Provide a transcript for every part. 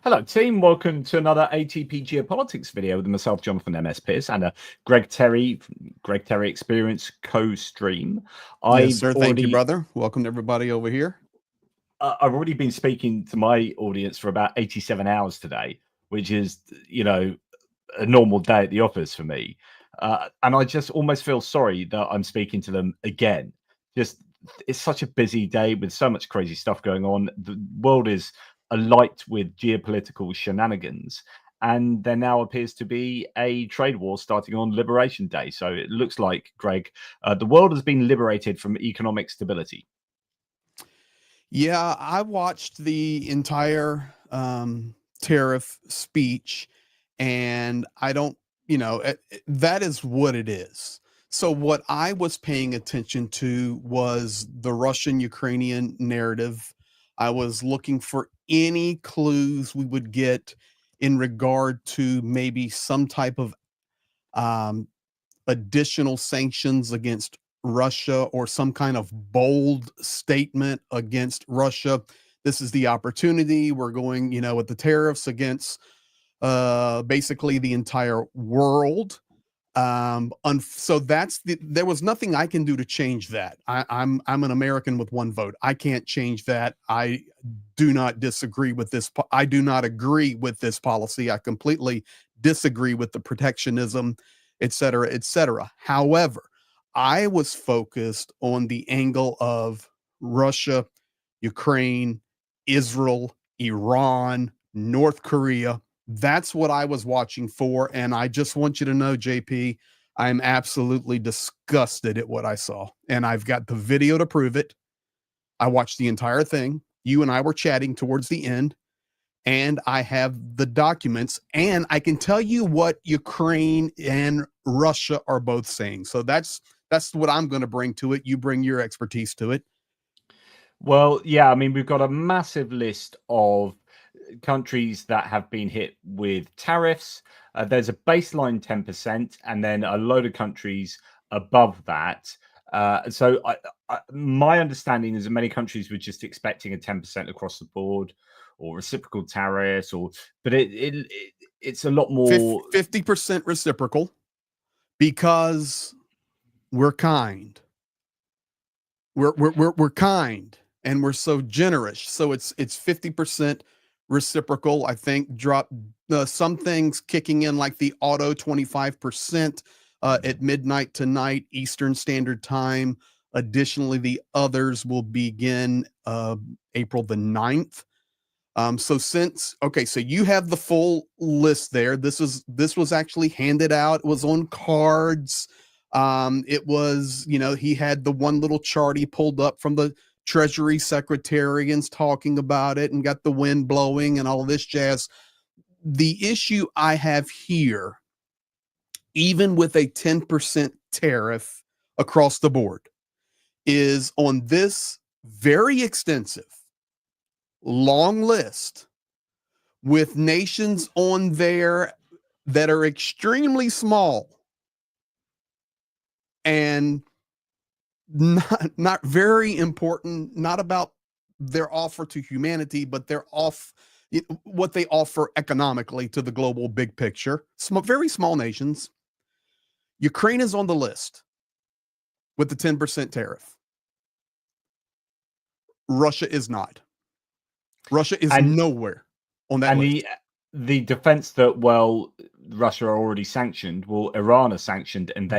Hello, team. Welcome to another ATP Geopolitics video with myself, Jonathan M.S. Pierce, and Greg Terry, Greg Terry Experience co-stream. Yes, I've sir. Thank you, already, brother. Welcome to everybody over here. I've already been speaking to my audience for about 87 hours today, which is, a normal day at the office for me. And I just almost feel sorry that I'm speaking to them again. Just it's such a busy day with so much crazy stuff going on. The world is alight with geopolitical shenanigans. And there now appears to be a trade war starting on Liberation Day. So it looks like, Greg, the world has been liberated from economic stability. Yeah, I watched the entire tariff speech, and I don't, that is what it is. So, what I was paying attention to was the Russian Ukrainian narrative. I was looking for any clues we would get in regard to maybe some type of um, additional sanctions against Russia or some kind of bold statement against Russia. This is the opportunity. We're going, with the tariffs against basically the entire world. So there was nothing I can do to change that. I'm an American with one vote. I can't change that. I do not disagree with this. I do not agree with this policy. I completely disagree with the protectionism, et cetera, et cetera. However, I was focused on the angle of Russia, Ukraine, Israel, Iran, North Korea. That's what I was watching for. And I just want you to know, JP, I'm absolutely disgusted at what I saw. And I've got the video to prove it. I watched the entire thing. You and I were chatting towards the end, and I have the documents, and I can tell you what Ukraine and Russia are both saying. So that's what I'm going to bring to it. You bring your expertise to it. Well, yeah, I mean, we've got a massive list of countries that have been hit with tariffs. There's a baseline 10%, and then a load of countries above that. So my understanding is that many countries were just expecting a 10% across the board, or reciprocal tariffs, but it's a lot more 50% reciprocal because we're kind. We're kind and we're so generous. So it's 50% reciprocal. I think drop some things kicking in like the auto 25% at midnight tonight Eastern Standard Time. Additionally, the others will begin April the 9th. So you have the full list there. This was actually handed out. It was on cards. It was, he had the one little chart he pulled up from the Treasury Secretary and talking about it and got the wind blowing and all of this jazz. The issue I have here, even with a 10% tariff across the board, is on this very extensive, long list with nations on there that are extremely small and not very important, not about their offer to humanity, but what they offer economically to the global big picture. Very small nations. Ukraine is on the list with the 10% tariff. Russia is not. Russia is nowhere on that list. The defense that, well, Russia are already sanctioned, well, Iran are sanctioned, and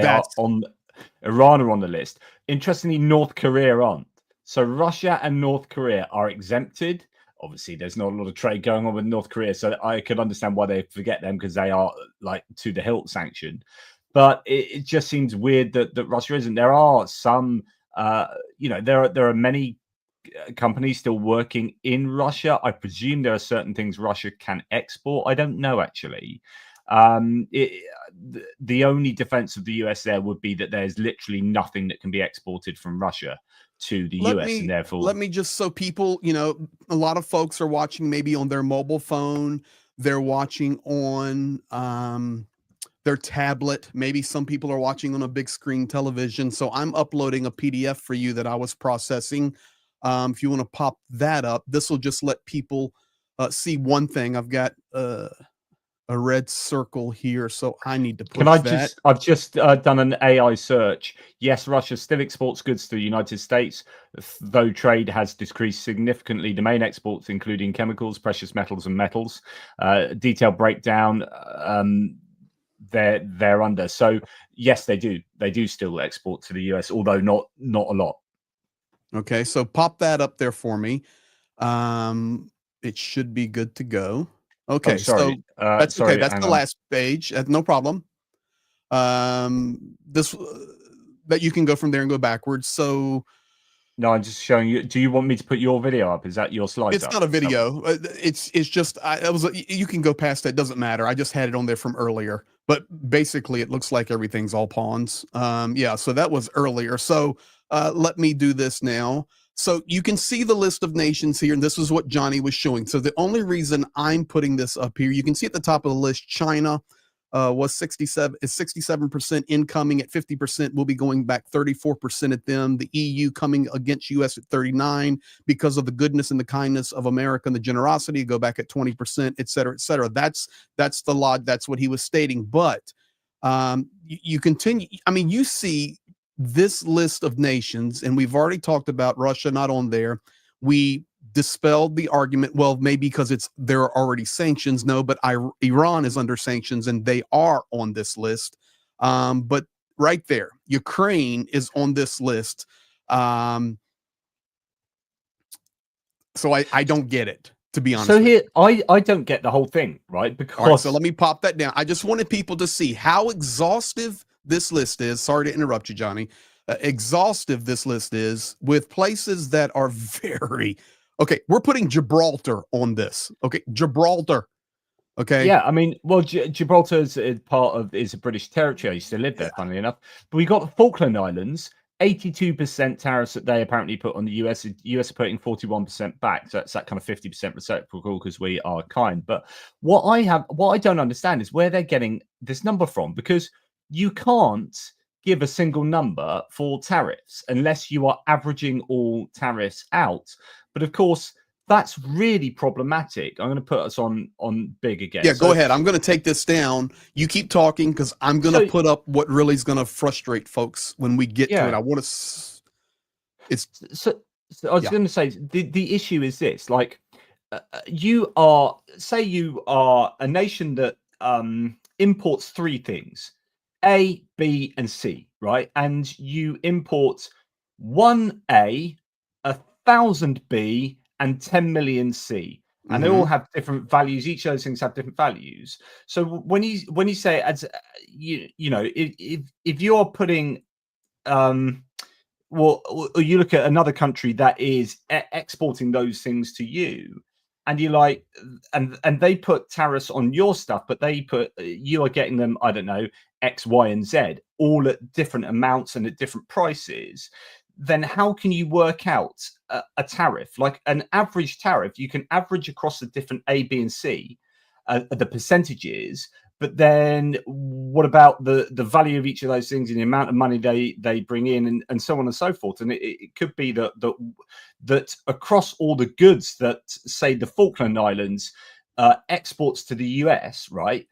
Iran are on the list. Interestingly, North Korea aren't. So Russia and North Korea are exempted. Obviously, there's not a lot of trade going on with North Korea, so I could understand why they forget them, because they are like to the hilt sanctioned. But it just seems weird that Russia isn't. There are some, there are many companies still working in Russia. I presume there are certain things Russia can export. I don't know, actually. The only defense of the US there would be that there's literally nothing that can be exported from Russia to the US, and therefore let me just, so people, a lot of folks are watching maybe on their mobile phone, they're watching on their tablet, maybe some people are watching on a big screen television. So I'm uploading a PDF for you that I was processing. If you want to pop that up, this will just let people see one thing. I've got a red circle here, so I need to push Can I that. I've just done an AI search. Yes, Russia still exports goods to the United States, though trade has decreased significantly. The main exports, including chemicals, precious metals, and metals. Detailed breakdown. They're under. So yes, they do. They do still export to the US, although not a lot. Okay, so pop that up there for me. It should be good to go. Okay, sorry. so that's sorry, okay. That's the last page. No problem. This that you can go from there and go backwards. So no, I'm just showing you. Do you want me to put your video up? Is that your slide? It's not a video. It's just you can go past that. Doesn't matter. I just had it on there from earlier. But basically, it looks like everything's all pawns. Yeah. So that was earlier. So let me do this now. So you can see the list of nations here, and this is what Johnny was showing. So the only reason I'm putting this up here, you can see at the top of the list, China was 67% incoming at 50%. We'll be going back 34% at them. The EU coming against US at 39 because of the goodness and the kindness of America and the generosity, go back at 20%, et cetera, et cetera. That's the lot. That's what he was stating. But you continue. I mean, you see this list of nations, and we've already talked about Russia not on there. We dispelled the argument, well, maybe because there are already sanctions. No, but Iran is under sanctions and they are on this list. But right there, Ukraine is on this list. So I don't get it, to be honest. So here, I don't get the whole thing, right? Because all right, so let me pop that down. I just wanted people to see how exhaustive this list is. Sorry to interrupt you, Johnny. Exhaustive this list is, with places that are very okay. We're putting Gibraltar on this. Okay, Gibraltar. Okay. Yeah, I mean, well, Gibraltar is a British territory. I used to live there, funnily enough. But we got the Falkland Islands, 82% tariffs that they apparently put on the US. The US are putting 41% back. So that's that kind of 50% reciprocal because we are kind. But what I don't understand is where they're getting this number from, because you can't give a single number for tariffs unless you are averaging all tariffs out. But of course, that's really problematic. I'm going to put us on big again. Yeah, go ahead. I'm going to take this down. You keep talking because I'm going to put up what really is going to frustrate folks when we get to it. I want to. It's so I was going to say the issue is this: like, you are a nation that imports three things: A, B, and C, right? And you import 1A, 1,000 B, and 10 million C, and they all have different values. Each of those things have different values. So when you say, as you know, if you're putting well, you look at another country that is exporting those things to you, and you like, and they put tariffs on your stuff, but you are getting them, I don't know, X, Y, and Z, all at different amounts and at different prices. Then how can you work out a tariff? Like an average tariff, you can average across the different A, B, and C, the percentages. But then what about the value of each of those things and the amount of money they bring in, and so on and so forth? And it could be that across all the goods that, say, the Falkland Islands exports to the US, right?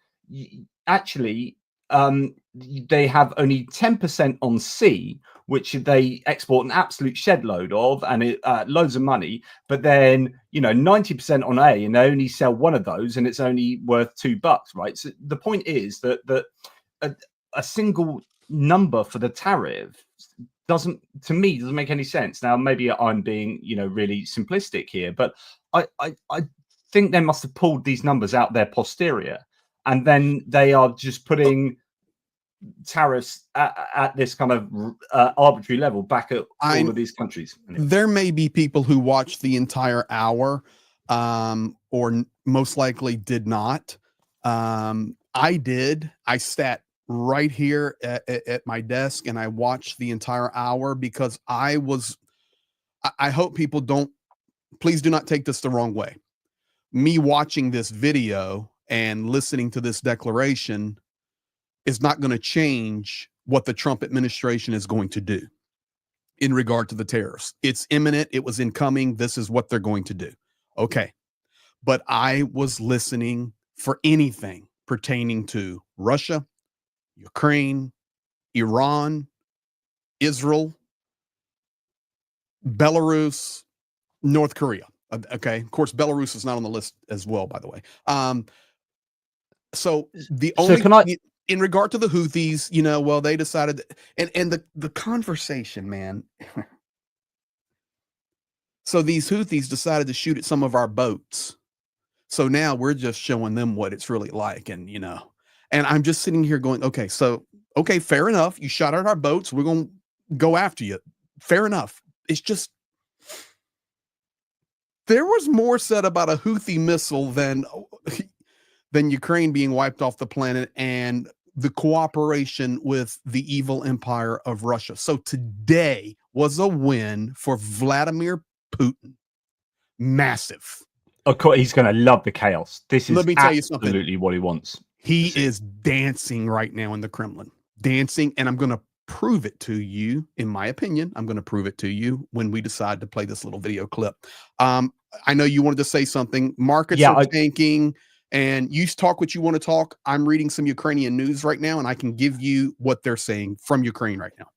Actually, they have only 10% on C, which they export an absolute shed load of, and loads of money. But then, 90% on A, and they only sell one of those, and it's only worth $2, right? So the point is that a single number for the tariff doesn't make any sense. Now, maybe I'm being, really simplistic here, but I think they must have pulled these numbers out their posterior, and then they are just putting tariffs at this kind of arbitrary level back at all of these countries. There may be people who watched the entire hour, or most likely did not. I did. I sat right here at my desk and I watched the entire hour because I hope people please do not take this the wrong way. Me watching this video and listening to this declaration is not going to change what the Trump administration is going to do in regard to the tariffs. It's imminent. It was incoming. This is what they're going to do. Okay. but I was listening for anything pertaining to Russia, Ukraine, Iran, Israel, Belarus, North Korea. Okay. Of course, Belarus is not on the list as well, by the way. So the only in regard to the Houthis, well, they decided, and the conversation, man. So these Houthis decided to shoot at some of our boats. So now we're just showing them what it's really like. And, and I'm just sitting here going, okay, fair enough. You shot at our boats. We're going to go after you. Fair enough. It's just, there was more said about a Houthi missile than Ukraine being wiped off the planet and the cooperation with the evil empire of Russia. So today was a win for Vladimir Putin. Massive. Of course, he's going to love the chaos. This is Let me tell you something. Absolutely what he wants. He is dancing right now in the Kremlin. Dancing, and I'm going to prove it to you, in my opinion. I'm going to prove it to you when we decide to play this little video clip. I know you wanted to say something. Markets are tanking, and you talk what you want to talk. I'm reading some Ukrainian news right now, and I can give you what they're saying from Ukraine right now.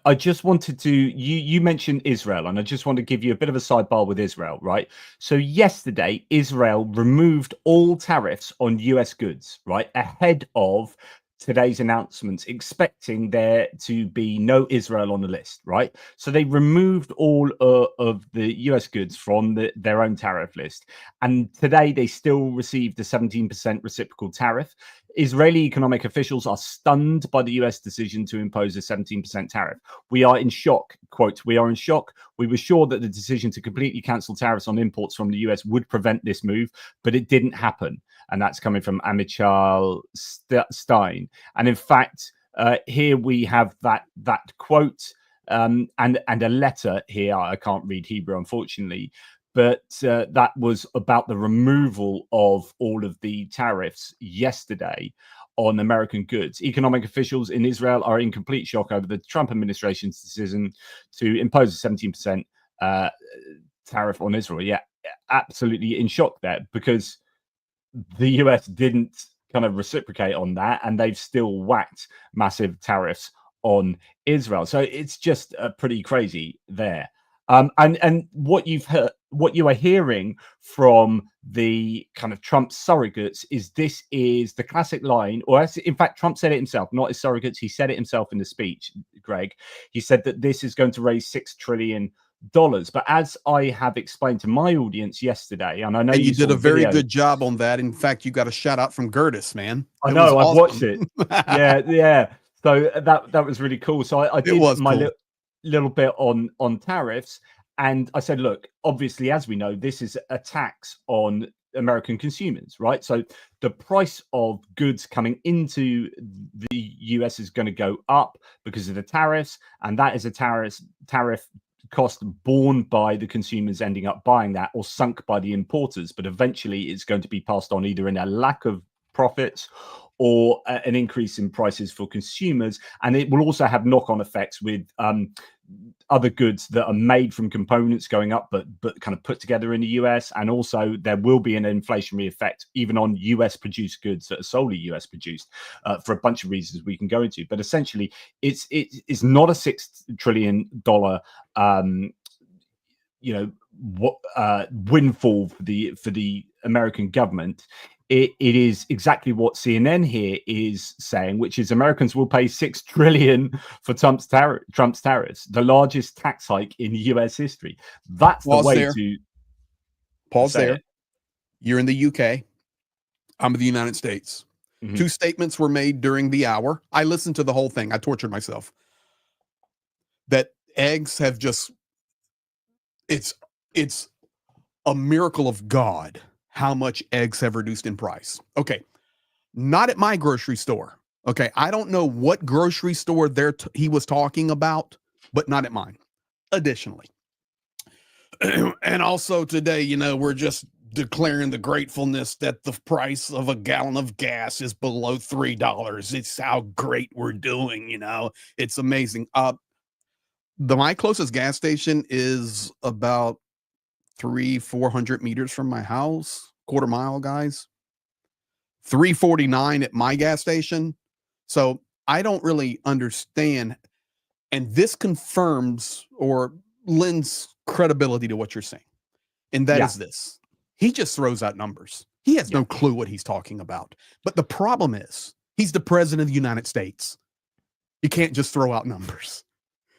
I just wanted to, you mentioned Israel, and I just want to give you a bit of a sidebar with Israel, right? So yesterday, Israel removed all tariffs on US goods, right? Ahead of today's announcements, expecting there to be no Israel on the list, right? So they removed all of the US goods from their own tariff list. And today they still received a 17% reciprocal tariff. Israeli economic officials are stunned by the US decision to impose a 17% tariff. We are in shock. Quote, we are in shock. We were sure that the decision to completely cancel tariffs on imports from the US would prevent this move, but it didn't happen. And that's coming from Amichal Stein. And in fact, here we have that quote and a letter here. I can't read Hebrew, unfortunately. But that was about the removal of all of the tariffs yesterday on American goods. Economic officials in Israel are in complete shock over the Trump administration's decision to impose a 17% tariff on Israel. Yeah, absolutely in shock there, because the US didn't kind of reciprocate on that, and they've still whacked massive tariffs on Israel. So it's just pretty crazy there. And what you are hearing from the kind of Trump surrogates is this is the classic line, or as, in fact, Trump said it himself, not his surrogates. He said it himself in the speech, Greg. He said that this is going to raise $6 trillion. But as I have explained to my audience yesterday, and I know you did a very good job on that. In fact, you got a shout out from Gertis, man. I know, I've watched it. Yeah. So that was really cool. So I did my little bit on tariffs, and I said, look, obviously, as we know, this is a tax on American consumers, right? So the price of goods coming into the US is going to go up because of the tariffs, and that is a tariff cost borne by the consumers ending up buying that, or sunk by the importers. But eventually it's going to be passed on either in a lack of profits or an increase in prices for consumers. And it will also have knock-on effects with other goods that are made from components going up, but kind of put together in the US. And also there will be an inflationary effect even on US produced goods that are solely US produced for a bunch of reasons we can go into. But essentially it's not a $6 trillion windfall for the American government. It is exactly what CNN here is saying, which is Americans will pay $6 trillion for Trump's tariffs, the largest tax hike in US history. That's the way to pause there. You're in the UK. I'm in the United States. Mm-hmm. Two statements were made during the hour. I listened to the whole thing. I tortured myself. That eggs have just, it's a miracle of God how much eggs have reduced in price. Okay. Not at my grocery store. Okay. I don't know what grocery store he was talking about, but not at mine. Additionally. And also today, we're just declaring the gratefulness that the price of a gallon of gas is below $3. It's how great we're doing, it's amazing. My closest gas station is about 300-400 meters from my house. Of quarter mile, guys. $3.49 at my gas station. So I don't really understand. And this confirms or lends credibility to what you're saying. And that is this. He just throws out numbers. He has no clue what he's talking about. But the problem is, he's the president of the United States. You can't just throw out numbers.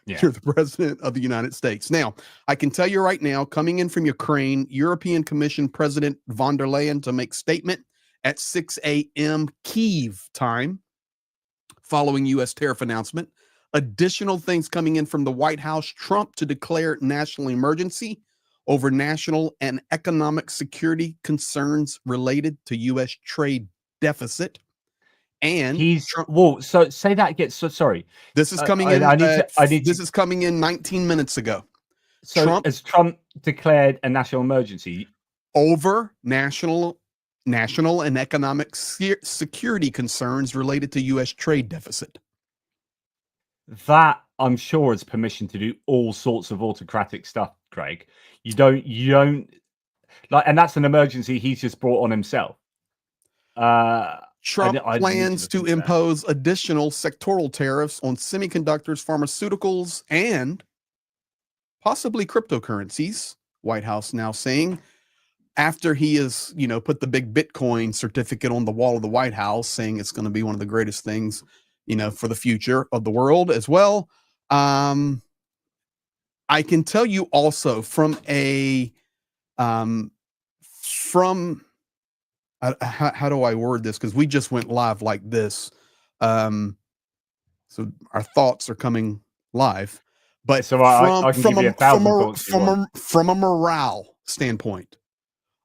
Yeah. You're the president of the United States. Now, I can tell you right now, coming in from Ukraine, European Commission President von der Leyen to make statement at 6 a.m. Kyiv time following U.S. tariff announcement. Additional things coming in from the White House, Trump to declare national emergency over national and economic security concerns related to U.S. trade deficit. And so say that again. So sorry. This is coming in. This is coming in 19 minutes ago. So has Trump declared a national emergency over national and economic security concerns related to U.S. trade deficit? That, I'm sure, is permission to do all sorts of autocratic stuff, Greg. You don't like, and that's an emergency he's just brought on himself. Trump plans to impose additional sectoral tariffs on semiconductors, pharmaceuticals, and possibly cryptocurrencies. White House now saying, after he has, put the big Bitcoin certificate on the wall of the White House, saying it's going to be one of the greatest things, for the future of the world as well. I can tell you also from how do I word this? Because we just went live like this. So our thoughts are coming live. But so I can give you 1,000 thoughts from a morale standpoint,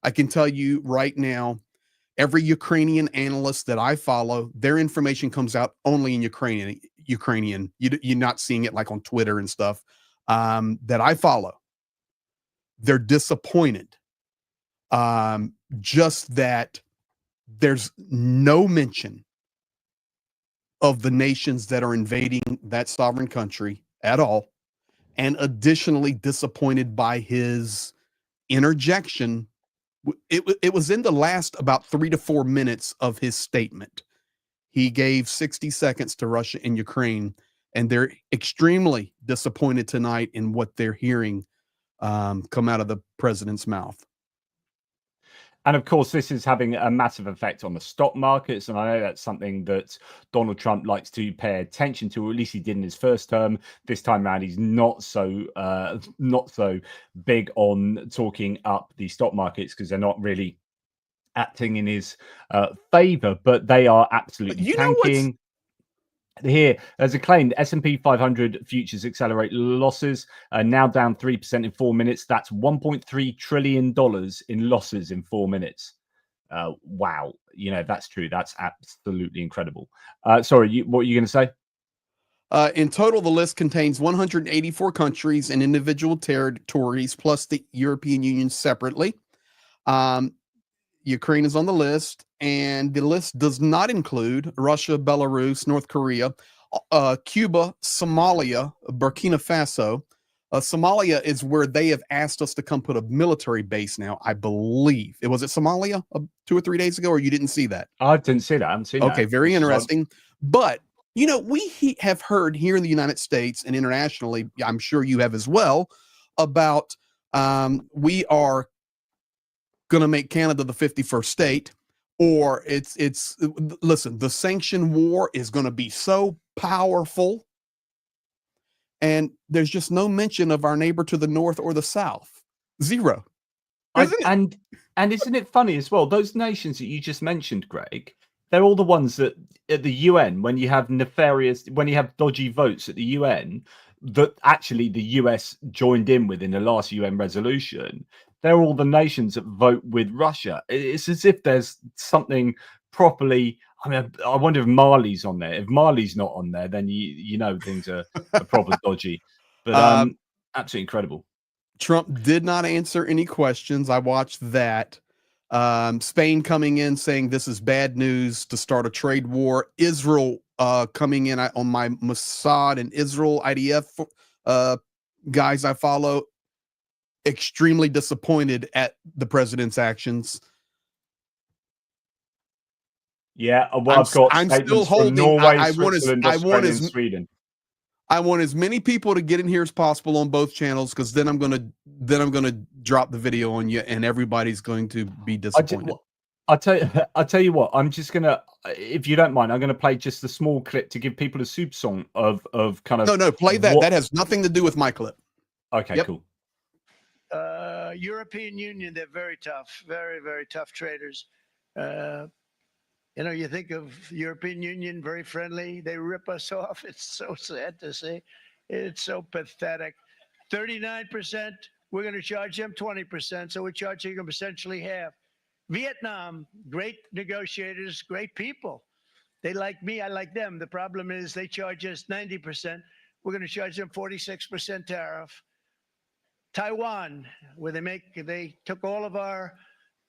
I can tell you right now, every Ukrainian analyst that I follow, their information comes out only in Ukrainian. You're not seeing it like on Twitter and stuff that I follow. They're disappointed. Just that there's no mention of the nations that are invading that sovereign country at all. And additionally disappointed by his interjection. It was in the last about 3 to 4 minutes of his statement. He gave 60 seconds to Russia and Ukraine, and they're extremely disappointed tonight in what they're hearing come out of the president's mouth. And of course, this is having a massive effect on the stock markets. And I know that's something that Donald Trump likes to pay attention to, or at least he did in his first term. This time around, he's not so big on talking up the stock markets because they're not really acting in his favor, but they are absolutely tanking. Here, there's a claim the S&P 500 futures accelerate losses, now down 3% in 4 minutes. That's $1.3 trillion in losses in 4 minutes. Wow. That's true. That's absolutely incredible. Sorry, what were you going to say? In total, the list contains 184 countries and individual territories, plus the European Union separately. Ukraine is on the list, and the list does not include Russia, Belarus, North Korea, Cuba, Somalia, Burkina Faso. Somalia is where they have asked us to come put a military base now, I believe. Was it Somalia 2 or 3 days ago, or you didn't see that? I didn't see that. I haven't seen that. Okay, very interesting. But, we have heard here in the United States and internationally, I'm sure you have as well, about we are going to make Canada the 51st state, or listen, the sanction war is going to be so powerful, and there's just no mention of our neighbor to the north or the south. Zero. And isn't it funny as well, those nations that you just mentioned, Greg, they're all the ones that at the UN, when you have dodgy votes at the UN that actually the US joined in with in the last UN resolution, they're all the nations that vote with Russia. It's as if there's something properly. I mean, I wonder if Mali's on there. If Mali's not on there, then things are proper dodgy. But absolutely incredible. Trump did not answer any questions. I watched that. Spain coming in saying this is bad news to start a trade war. Israel coming in on my Mossad and Israel IDF guys I follow. Extremely disappointed at the president's actions. Yeah, well, I've got I'm still statements from holding. Norway, Switzerland, Australia, and Sweden. I want as many people to get in here as possible on both channels, because then I'm gonna drop the video on you, and everybody's going to be disappointed. I'll tell you what. I'm just gonna, if you don't mind, I'm gonna play just a small clip to give people a soup song of kind of. No, play that. That has nothing to do with my clip. Okay, cool. European Union, they're very tough, very, very tough traders. You think of European Union, very friendly. They rip us off. It's so sad to see. It's so pathetic. 39%, we're going to charge them 20%, so we're charging them essentially half. Vietnam, great negotiators, great people. They like me, I like them. The problem is they charge us 90%. We're going to charge them 46% tariff. Taiwan, where they took all of our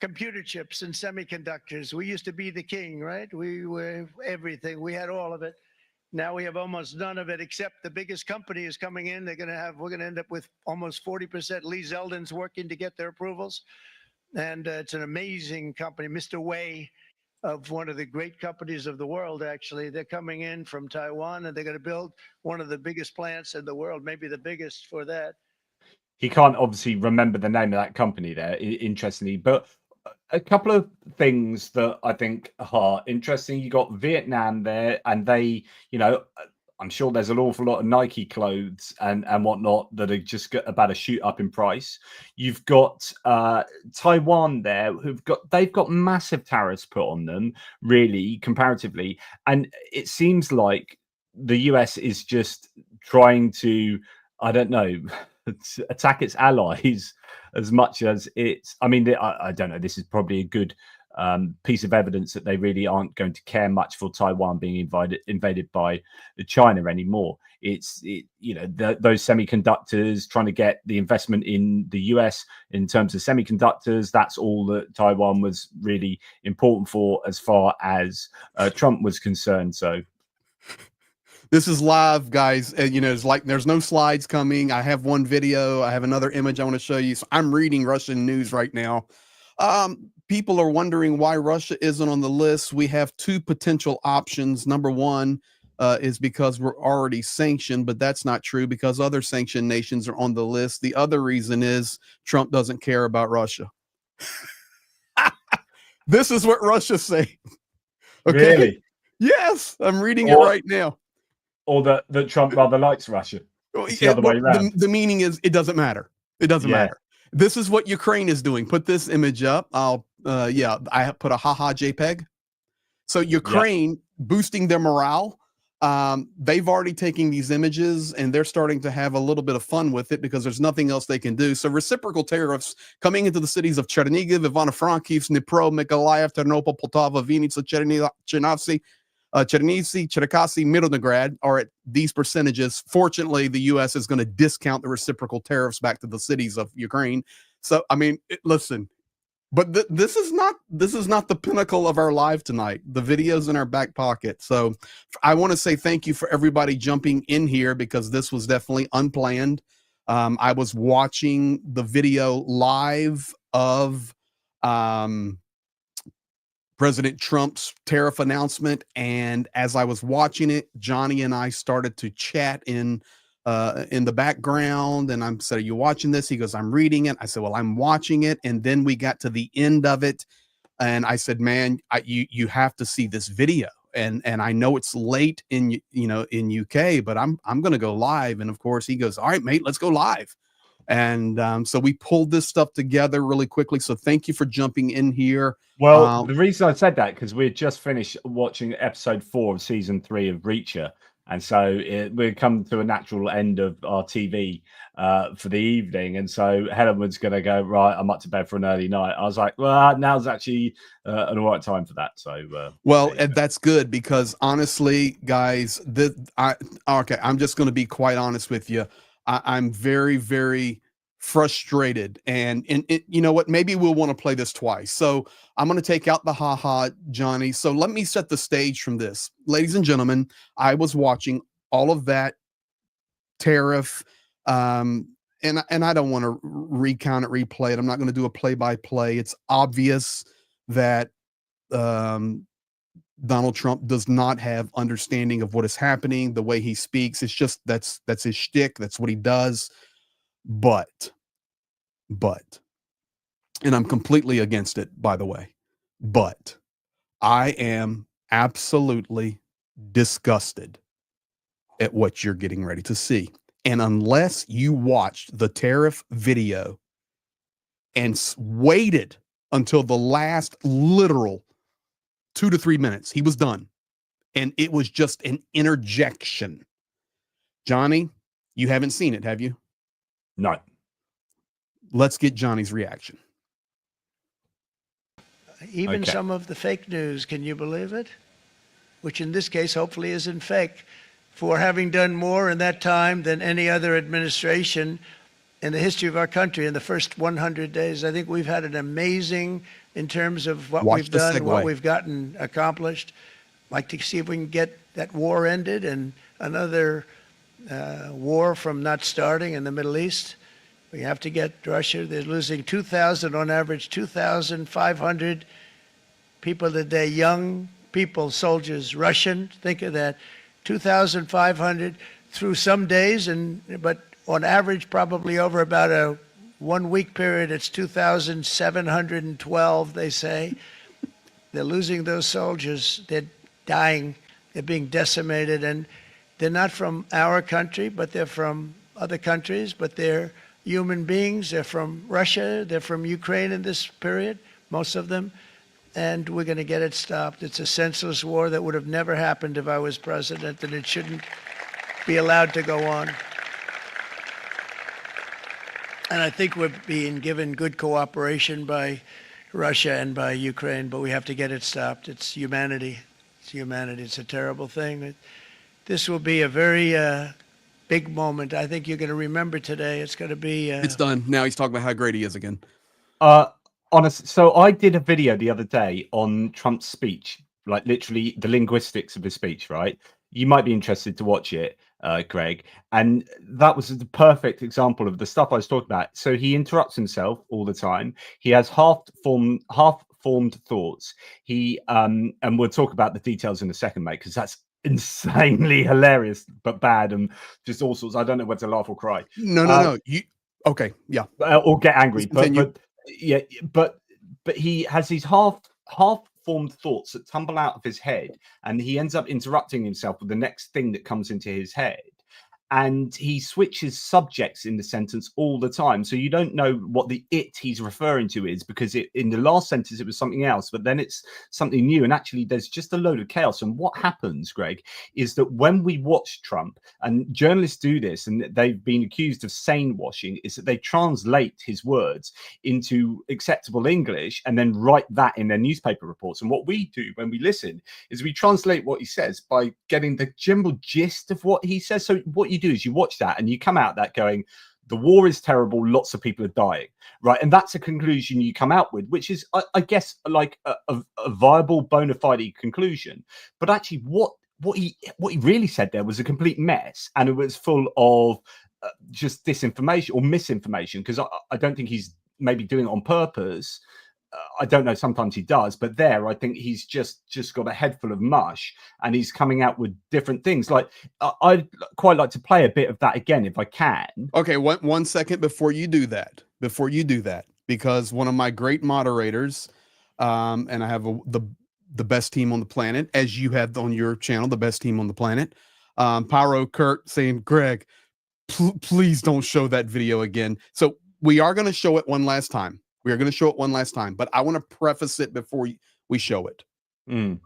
computer chips and semiconductors. We used to be the king, right? We were everything. We had all of it. Now we have almost none of it, except the biggest company is coming in. We're going to end up with almost 40%. Lee Zeldin's working to get their approvals. And it's an amazing company. Mr. Wei, of one of the great companies of the world, actually, they're coming in from Taiwan, and they're going to build one of the biggest plants in the world, maybe the biggest for that. He can't obviously remember the name of that company there, interestingly, but a couple of things that I think are interesting. You got Vietnam there, and they, I'm sure there's an awful lot of Nike clothes and whatnot that are just about to shoot up in price. You've got Taiwan there, they've got massive tariffs put on them, really, comparatively, and it seems like the US is just trying to, I don't know, attack its allies as much as it's. I mean, I don't know. This is probably a good piece of evidence that they really aren't going to care much for Taiwan being invaded by China anymore. Those semiconductors, trying to get the investment in the US in terms of semiconductors. That's all that Taiwan was really important for, as far as Trump was concerned. So. This is live, guys. It's like there's no slides coming. I have one video. I have another image I want to show you. So I'm reading Russian news right now. People are wondering why Russia isn't on the list. We have two potential options. Number one is because we're already sanctioned, but that's not true, because other sanctioned nations are on the list. The other reason is Trump doesn't care about Russia. This is what Russia's saying. Okay? Really? Yes, I'm reading it right now. Or that Trump rather likes Russia. It's the other way around. The meaning is it doesn't matter. It doesn't matter. This is what Ukraine is doing. Put this image up. I put a haha JPEG. So Ukraine boosting their morale. They've already taken these images and they're starting to have a little bit of fun with it, because there's nothing else they can do. So reciprocal tariffs coming into the cities of Chernihiv, Ivano-Frankivsk, Dnipro, Mykolaiv, Ternopil, Poltava, Vinnytsia, Chernihiv, Cherkasy, Mironograd are at these percentages. Fortunately, the U.S. is going to discount the reciprocal tariffs back to the cities of Ukraine. So, I mean, listen, but this is not the pinnacle of our live tonight. The video's in our back pocket. So I want to say thank you for everybody jumping in here, because this was definitely unplanned. I was watching the video live of President Trump's tariff announcement, and as I was watching it, Johnny and I started to chat in the background, and I said, "Are you watching this?" He goes, "I'm reading it." I said, "Well, I'm watching it." And then we got to the end of it, and I said, "Man, you have to see this video." And I know it's late in UK, but I'm going to go live. And of course, he goes, "All right, mate, let's go live." And so we pulled this stuff together really quickly. So thank you for jumping in here. Well, the reason I said that, because we had just finished watching episode 4 of season 3 of Reacher. And so we're come to a natural end of our TV for the evening. And so Helen was going to go, right, I'm up to bed for an early night. I was like, well, now's actually an all right time for that. So, that's good, because honestly, guys, I'm just going to be quite honest with you. I'm very, very frustrated. And you know what? Maybe we'll want to play this twice. So I'm going to take out the haha, Johnny. So let me set the stage from this. Ladies and gentlemen, I was watching all of that tariff. And I don't want to recount it, replay it. I'm not going to do a play-by-play. It's obvious that Donald Trump does not have understanding of what is happening, the way he speaks. It's just that's his shtick. That's what he does. But, and I'm completely against it, by the way. But I am absolutely disgusted at what you're getting ready to see. And unless you watched the tariff video and waited until the last literal 2 to 3 minutes, he was done. And it was just an interjection. Johnny, you haven't seen it, have you? No. Let's get Johnny's reaction. Even some of the fake news, can you believe it? Which in this case, hopefully isn't fake. For having done more in that time than any other administration in the history of our country in the first 100 days. I think we've had an amazing in terms of what we've done, what we've gotten accomplished. I'd like to see if we can get that war ended and another war from not starting in the Middle East. We have to get Russia. They're losing 2,000 on average, 2,500 people a day, young people, soldiers, Russian. Think of that. 2,500 through some days, but on average, probably over about a 1 week period, it's 2,712, they say. They're losing those soldiers. They're dying. They're being decimated. And they're not from our country, but they're from other countries, but they're human beings. They're from Russia. They're from Ukraine in this period, most of them. And we're going to get it stopped. It's a senseless war that would have never happened if I was president, and it shouldn't be allowed to go on. And I think we're being given good cooperation by Russia and by Ukraine, but we have to get it stopped. It's humanity. It's humanity. It's a terrible thing. This will be a very big moment. I think you're going to remember today. It's going to be... it's done. Now he's talking about how great he is again. Honestly, so I did a video the other day on Trump's speech, like literally the linguistics of his speech, right? You might be interested to watch it, Greg. And that was the perfect example of the stuff I was talking about. So he interrupts himself all the time. He has half-formed thoughts. He and we'll talk about the details in a second, mate, because that's insanely hilarious, but bad and just all sorts. I don't know whether to laugh or cry. No. You okay? Yeah, or get angry. But he has these half-formed thoughts that tumble out of his head, and he ends up interrupting himself with the next thing that comes into his head. And he switches subjects in the sentence all the time. So you don't know what the it he's referring to is, because in the last sentence, it was something else, but then it's something new. And actually, there's just a load of chaos. And what happens, Greg, is that when we watch Trump, and journalists do this, and they've been accused of sane washing, is that they translate his words into acceptable English and then write that in their newspaper reports. And what we do when we listen is we translate what he says by getting the general gist of what he says. So what you do is you watch that and you come out that going, the war is terrible, lots of people are dying, right? And that's a conclusion you come out with, which is, I guess, like a viable bona fide conclusion. But actually what he really said there was a complete mess, and it was full of just disinformation or misinformation, because I don't think he's maybe doing it on purpose. I don't know, sometimes he does, but there I think he's just got a head full of mush, and he's coming out with different things. Like I'd quite like to play a bit of that again if I can. Okay, one second before you do that, because one of my great moderators, and I have the best team on the planet, as you have on your channel, the best team on the planet, Pyro Kurt saying, Greg, please don't show that video again. So we are going to show it one last time. But I want to preface it before we show it.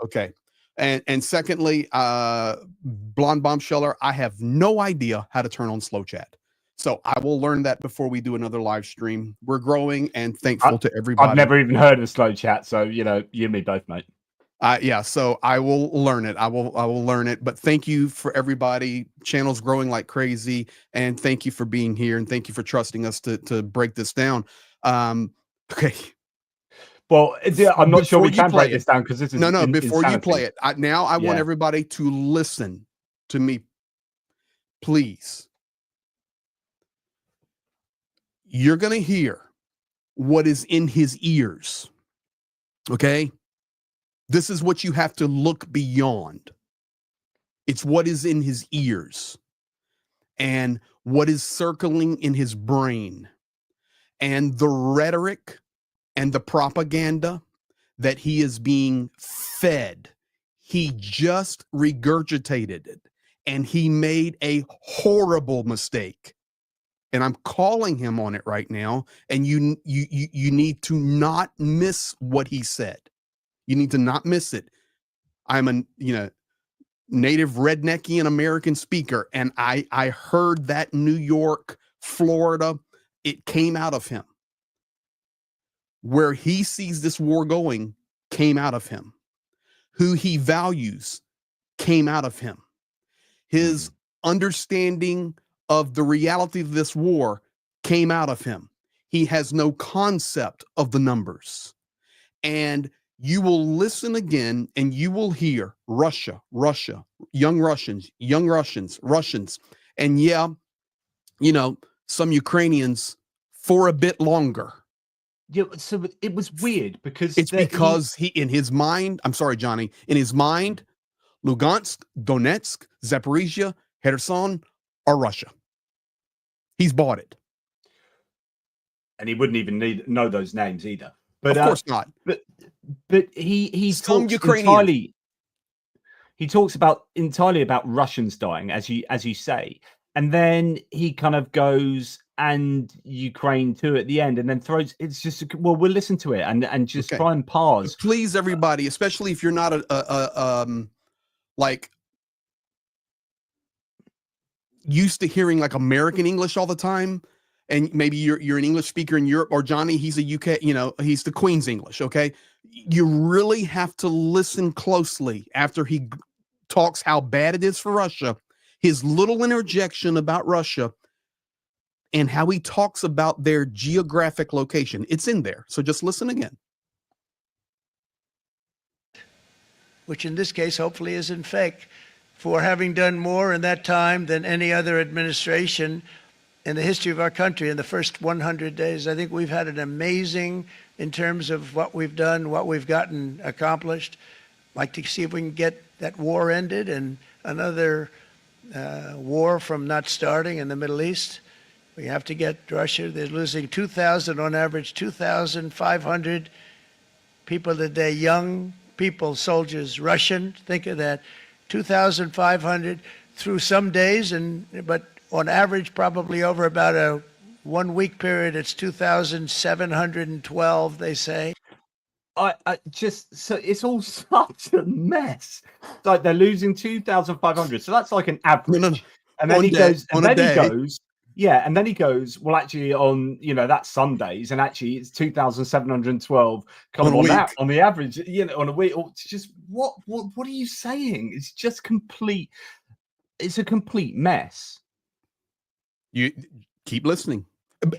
Okay. And secondly, Blonde Bombsheller, I have no idea how to turn on slow chat. So I will learn that before we do another live stream. We're growing and thankful to everybody. I've never even heard of slow chat. So, you and me both, mate. Yeah, so I will learn it. I will learn it. But thank you for everybody. Channel's growing like crazy. And thank you for being here. And thank you for trusting us to break this down. Okay. Well, I'm not sure we can break this down, because this is before insanity. you play it. I want everybody to listen to me, please. You're going to hear what is in his ears. Okay. This is what you have to look beyond. It's what is in his ears and what is circling in his brain and the rhetoric and the propaganda that he is being fed. He just regurgitated it, and he made a horrible mistake. And I'm calling him on it right now. And you need to not miss what he said. You need to not miss it. I'm a native redneckian American speaker, and I heard that New York, Florida, it came out of him. Where he sees this war going came out of him. Who he values came out of him. His understanding of the reality of this war came out of him. He has no concept of the numbers. And you will listen again and you will hear Russia, young Russians. And yeah, some Ukrainians for a bit longer. Yeah, so it was weird because it's because he in his mind, I'm sorry, Johnny, in his mind, Lugansk, Donetsk, Zaporizhia, Kherson are Russia. He's bought it. And he wouldn't even know those names either. But of course not. But he some talks Ukrainian. He talks entirely about Russians dying, as you say. And then he kind of goes and Ukraine too at the end, and then throws. It's just we'll listen to it and just try and pause. Please, everybody, especially if you're not like used to hearing like American English all the time, and maybe you're an English speaker in Europe, or Johnny, he's a UK, he's the Queen's English. Okay, you really have to listen closely after he talks how bad it is for Russia. His little interjection about Russia and how he talks about their geographic location. It's in there. So just listen again. Which in this case, hopefully isn't fake, for having done more in that time than any other administration in the history of our country in the first 100 days. I think we've had an amazing in terms of what we've done, what we've gotten accomplished. I'd like to see if we can get that war ended and another war from not starting in the Middle East. We have to get Russia. They're losing 2,000 on average, 2,500 people a day, young people, soldiers, Russian. Think of that, 2,500 through some days, but on average, probably over about a 1 week period, it's 2,712, they say. So it's all such a mess. It's like they're losing 2,500. So that's like an average. No. And then he goes, and then he goes, well, actually on, that's Sundays, and actually it's 2,712 coming on the average, on a week. It's just, what are you saying? It's just it's a complete mess. You keep listening.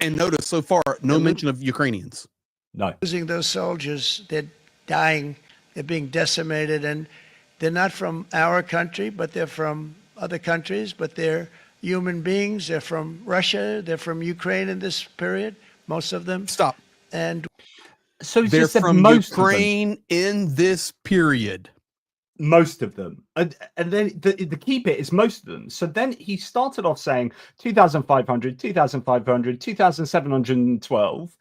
And notice so far, no mention of Ukrainians. No. Losing those soldiers, they're dying, they're being decimated, and they're not from our country, but they're from other countries, but they're human beings. They're from Russia, they're from Ukraine in this period, most of them. Stop. And so they're from Ukraine in this period. Most of them. And then the key bit is most of them. So then he started off saying 2,500, 2,500, 2,712.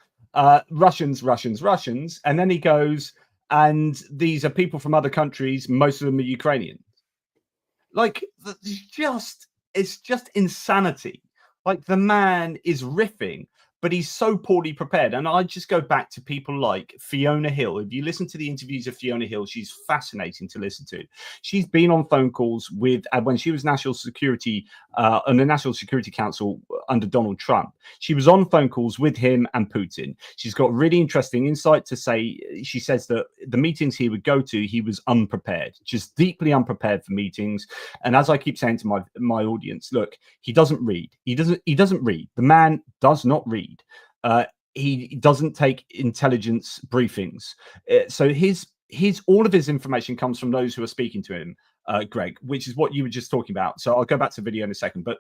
Russians, and then he goes, and these are people from other countries, most of them are Ukrainian. Like, it's just insanity. Like, the man is riffing, but he's so poorly prepared. And I just go back to people like Fiona Hill. If you listen to the interviews of Fiona Hill, she's fascinating to listen to. She's been on phone calls with, when she was national security, on the National Security Council under Donald Trump. She was on phone calls with him and Putin. She's got really interesting insight to say. She says that the meetings he would go to, he was unprepared, just deeply unprepared for meetings. And as I keep saying to my audience, look, he doesn't read. He doesn't read. The man does not read. He doesn't take intelligence briefings. So all of his information comes from those who are speaking to him, Greg, which is what you were just talking about. So I'll go back to video in a second. But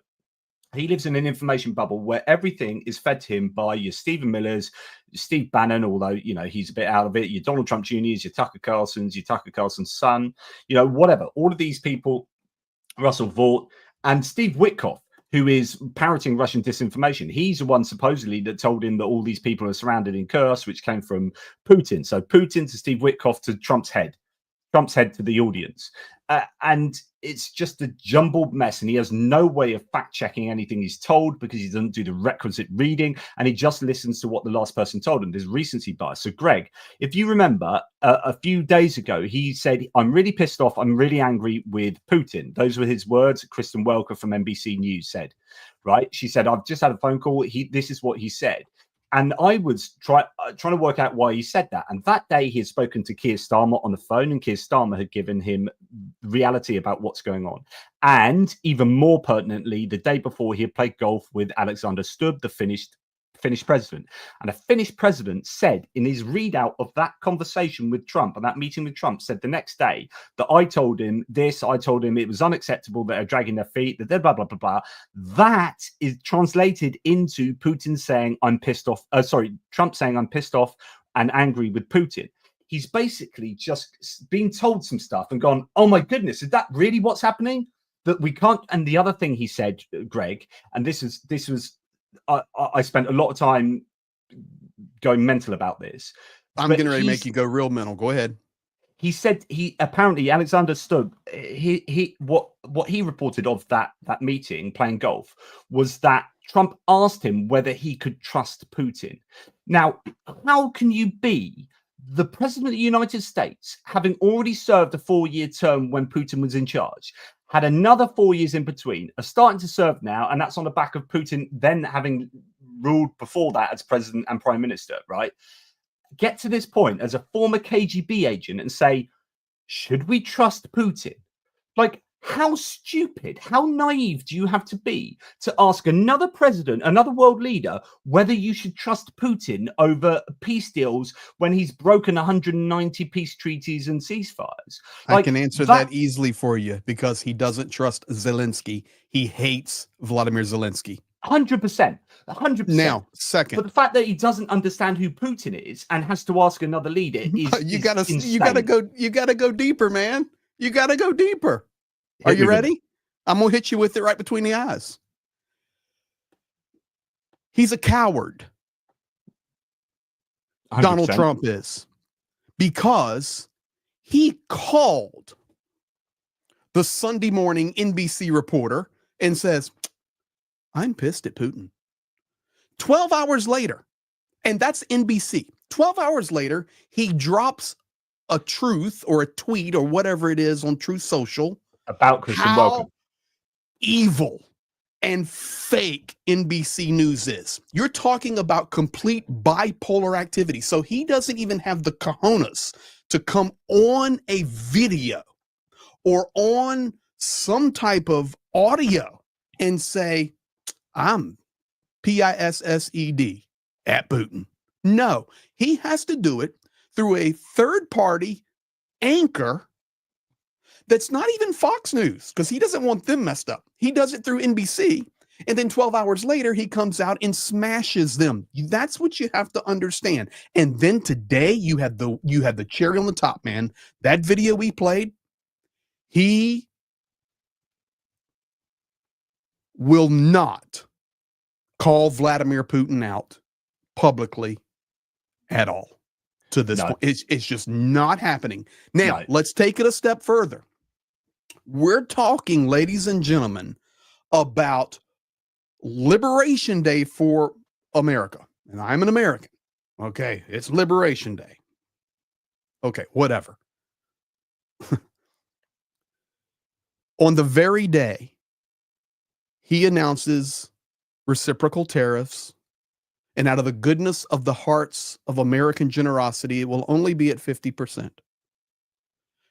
He lives in an information bubble where everything is fed to him by your Stephen Millers, Steve Bannon, although, you know, he's a bit out of it, your Donald Trump Jr.'s, your Tucker Carlson's son, you know, whatever. All of these people, Russell Vought, and Steve Witkoff, who is parroting Russian disinformation. He's the one supposedly that told him that all these people are surrounded in Kursk, which came from Putin. So Putin to Steve Witkoff to Trump's head to the audience. And it's just a jumbled mess. And he has no way of fact checking anything he's told because he doesn't do the requisite reading. And he just listens to what the last person told him. There's recency bias. So, Greg, if you remember a few days ago, he said, I'm really pissed off. I'm really angry with Putin. Those were his words. Kristen Welker from NBC News said, right? She said, I've just had a phone call. This is what he said. And I was trying to work out why he said that. And that day he had spoken to Keir Starmer on the phone, and Keir Starmer had given him reality about what's going on. And even more pertinently, the day before he had played golf with Alexander Stubb, the Finnish president. And a Finnish president said in his readout of that conversation with Trump and that meeting with Trump, said the next day that I told him this, I told him it was unacceptable that they're dragging their feet, that they're blah, blah, blah, blah. That is translated into Putin saying, I'm pissed off. Trump saying, I'm pissed off and angry with Putin. He's basically just been told some stuff and gone, oh my goodness, is that really what's happening? That we can't. And the other thing he said, Greg, and this was, I spent a lot of time going mental about this. I'm getting ready to make you go real mental. Go ahead. He said apparently Alexander Stubb, what he reported of that meeting playing golf was that Trump asked him whether he could trust Putin. Now, how can you be the president of the United States, having already served a 4-year term when Putin was in charge, had another 4 years in between, are starting to serve now, and that's on the back of Putin then having ruled before that as president and prime minister, right? Get to this point as a former KGB agent and say, should we trust Putin? Like, how stupid, how naive do you have to be to ask another president, another world leader, whether you should trust Putin over peace deals when he's broken 190 peace treaties and ceasefires? Like, I can answer that easily for you because he doesn't trust Zelensky. He hates Vladimir Zelensky. 100%. 100%. Now, second, but the fact that he doesn't understand who Putin is and has to ask another leader is you gotta go deeper, man. You gotta go deeper. Are you ready? I'm going to hit you with it right between the eyes. He's a coward. 100%. Donald Trump is. Because he called the Sunday morning NBC reporter and says, I'm pissed at Putin. 12 hours later, and that's NBC. 12 hours later, he drops a truth or a tweet or whatever it is on Truth Social about Christian Welcome. Evil and fake NBC News is. You're talking about complete bipolar activity. So he doesn't even have the cojones to come on a video or on some type of audio and say, I'm pissed at Putin. No, he has to do it through a third party anchor that's not even Fox News, because he doesn't want them messed up. He does it through NBC, and then 12 hours later, he comes out and smashes them. That's what you have to understand. And then today, you have the cherry on the top, man. That video we played, he will not call Vladimir Putin out publicly at all. To this point, it's just not happening. Now, let's take it a step further. We're talking, ladies and gentlemen, about Liberation Day for America. And I'm an American. Okay, it's Liberation Day. Okay, whatever. On the very day he announces reciprocal tariffs, and out of the goodness of the hearts of American generosity, it will only be at 50%.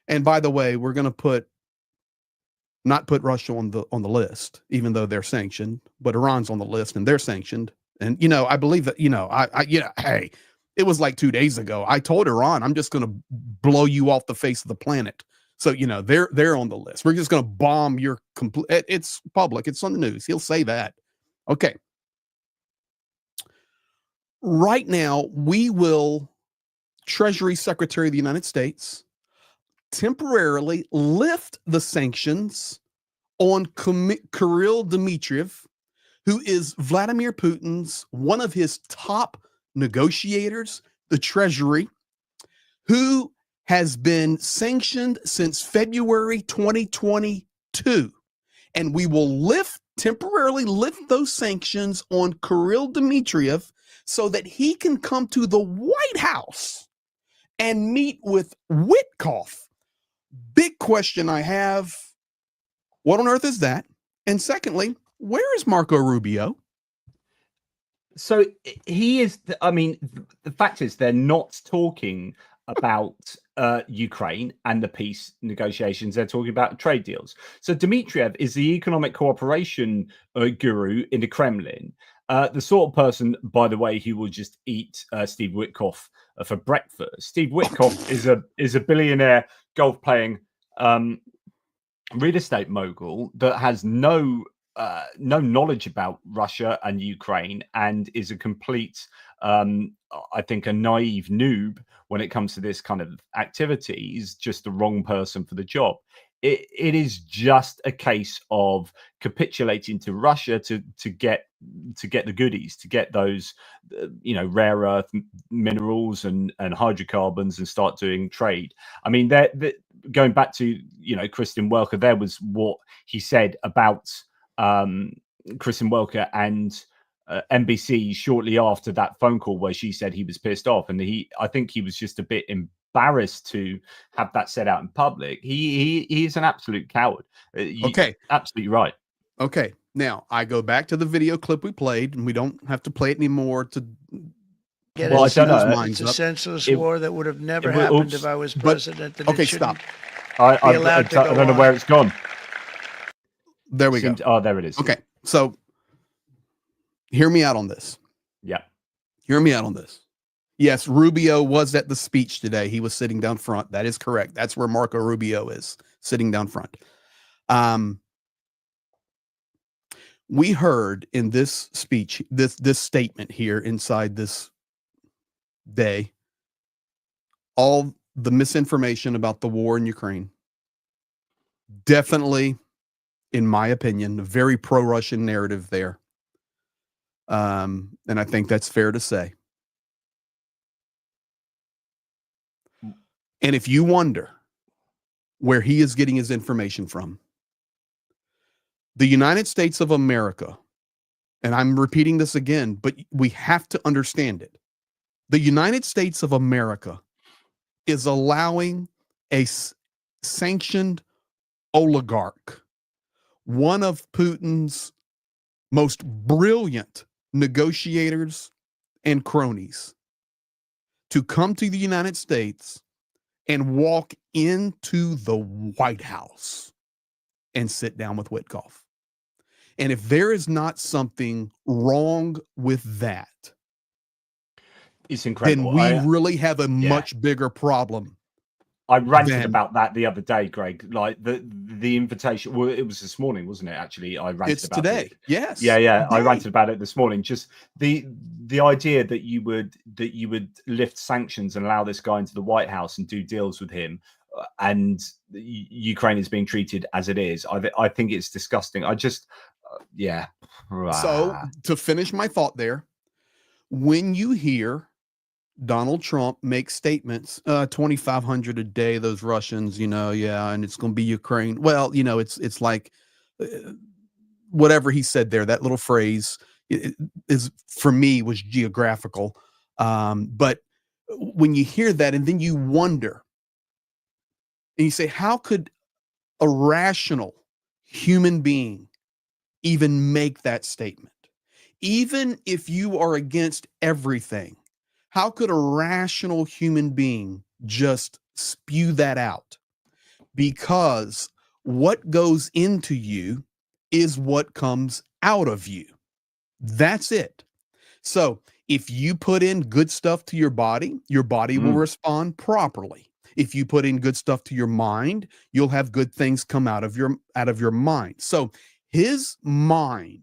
And by the way, we're going to not put Russia on the list, even though they're sanctioned, but Iran's on the list and they're sanctioned. And, I believe that, hey, it was like 2 days ago. I told Iran, I'm just going to blow you off the face of the planet. So, they're on the list. We're just going to bomb your complete, it's public. It's on the news. He'll say that. Okay. Right now, Treasury Secretary of the United States temporarily lift the sanctions on Kirill Dmitriev, who is Vladimir Putin's one of his top negotiators, the Treasury, who has been sanctioned since February 2022. And we will temporarily lift those sanctions on Kirill Dmitriev so that he can come to the White House and meet with Witkoff. Big question I have, what on earth is that? And secondly, where is Marco Rubio? So he is, I mean, the fact is they're not talking about Ukraine and the peace negotiations. They're talking about trade deals. So Dmitriev is the economic cooperation guru in the Kremlin. The sort of person, by the way, who will just eat Steve Witkoff for breakfast. Steve Witkoff is a billionaire golf playing real estate mogul that has no knowledge about Russia and Ukraine, and is a complete, I think, a naive noob when it comes to this kind of activity. He's just the wrong person for the job. It is just a case of capitulating to Russia to get the goodies, to get those rare earth minerals and hydrocarbons, and start doing trade. I mean, going back to Kristen Welker, there was what he said about Kristen Welker and NBC shortly after that phone call where she said he was pissed off, and I think he was just a bit embarrassed to have that said out in public. He is an absolute coward. Okay, absolutely right. Okay, now I go back to the video clip we played, and we don't have to play it anymore to. Well, I don't know. It's a senseless war that would have never happened if I was president. Okay, stop. I don't know where it's gone. There we go. Oh, there it is. Okay, so hear me out on this. Yeah. Hear me out on this. Yes, Rubio was at the speech today. He was sitting down front. That is correct. That's where Marco Rubio is, sitting down front. We heard in this speech, this statement here inside this day, all the misinformation about the war in Ukraine. Definitely, in my opinion, a very pro-Russian narrative there. And I think that's fair to say. And if you wonder where he is getting his information from, the United States of America, and I'm repeating this again, but we have to understand it. The United States of America is allowing a sanctioned oligarch, one of Putin's most brilliant negotiators and cronies, to come to the United States and walk into the White House and sit down with Witkoff. And if there is not something wrong with that, it's incredible. Then we really have a much bigger problem. I ranted about that the other day, Greg. Like the invitation. Well, it was this morning, wasn't it? Actually, I ranted it's about today. it. Yes. Yeah. Today. I ranted about it this morning. Just the idea that you would lift sanctions and allow this guy into the White House and do deals with him, and Ukraine is being treated as it is. I think it's disgusting. I just, yeah. So to finish my thought there, when you hear Donald Trump make statements, 2,500 a day, those Russians, and it's going to be Ukraine. Well, it's like whatever he said there, that little phrase is, for me, was geographical. But when you hear that and then you wonder, and you say, how could a rational human being even make that statement? Even if you are against everything, how could a rational human being just spew that out? Because what goes into you is what comes out of you. That's it. So if you put in good stuff to your body will respond properly. If you put in good stuff to your mind, you'll have good things come out of your mind. So his mind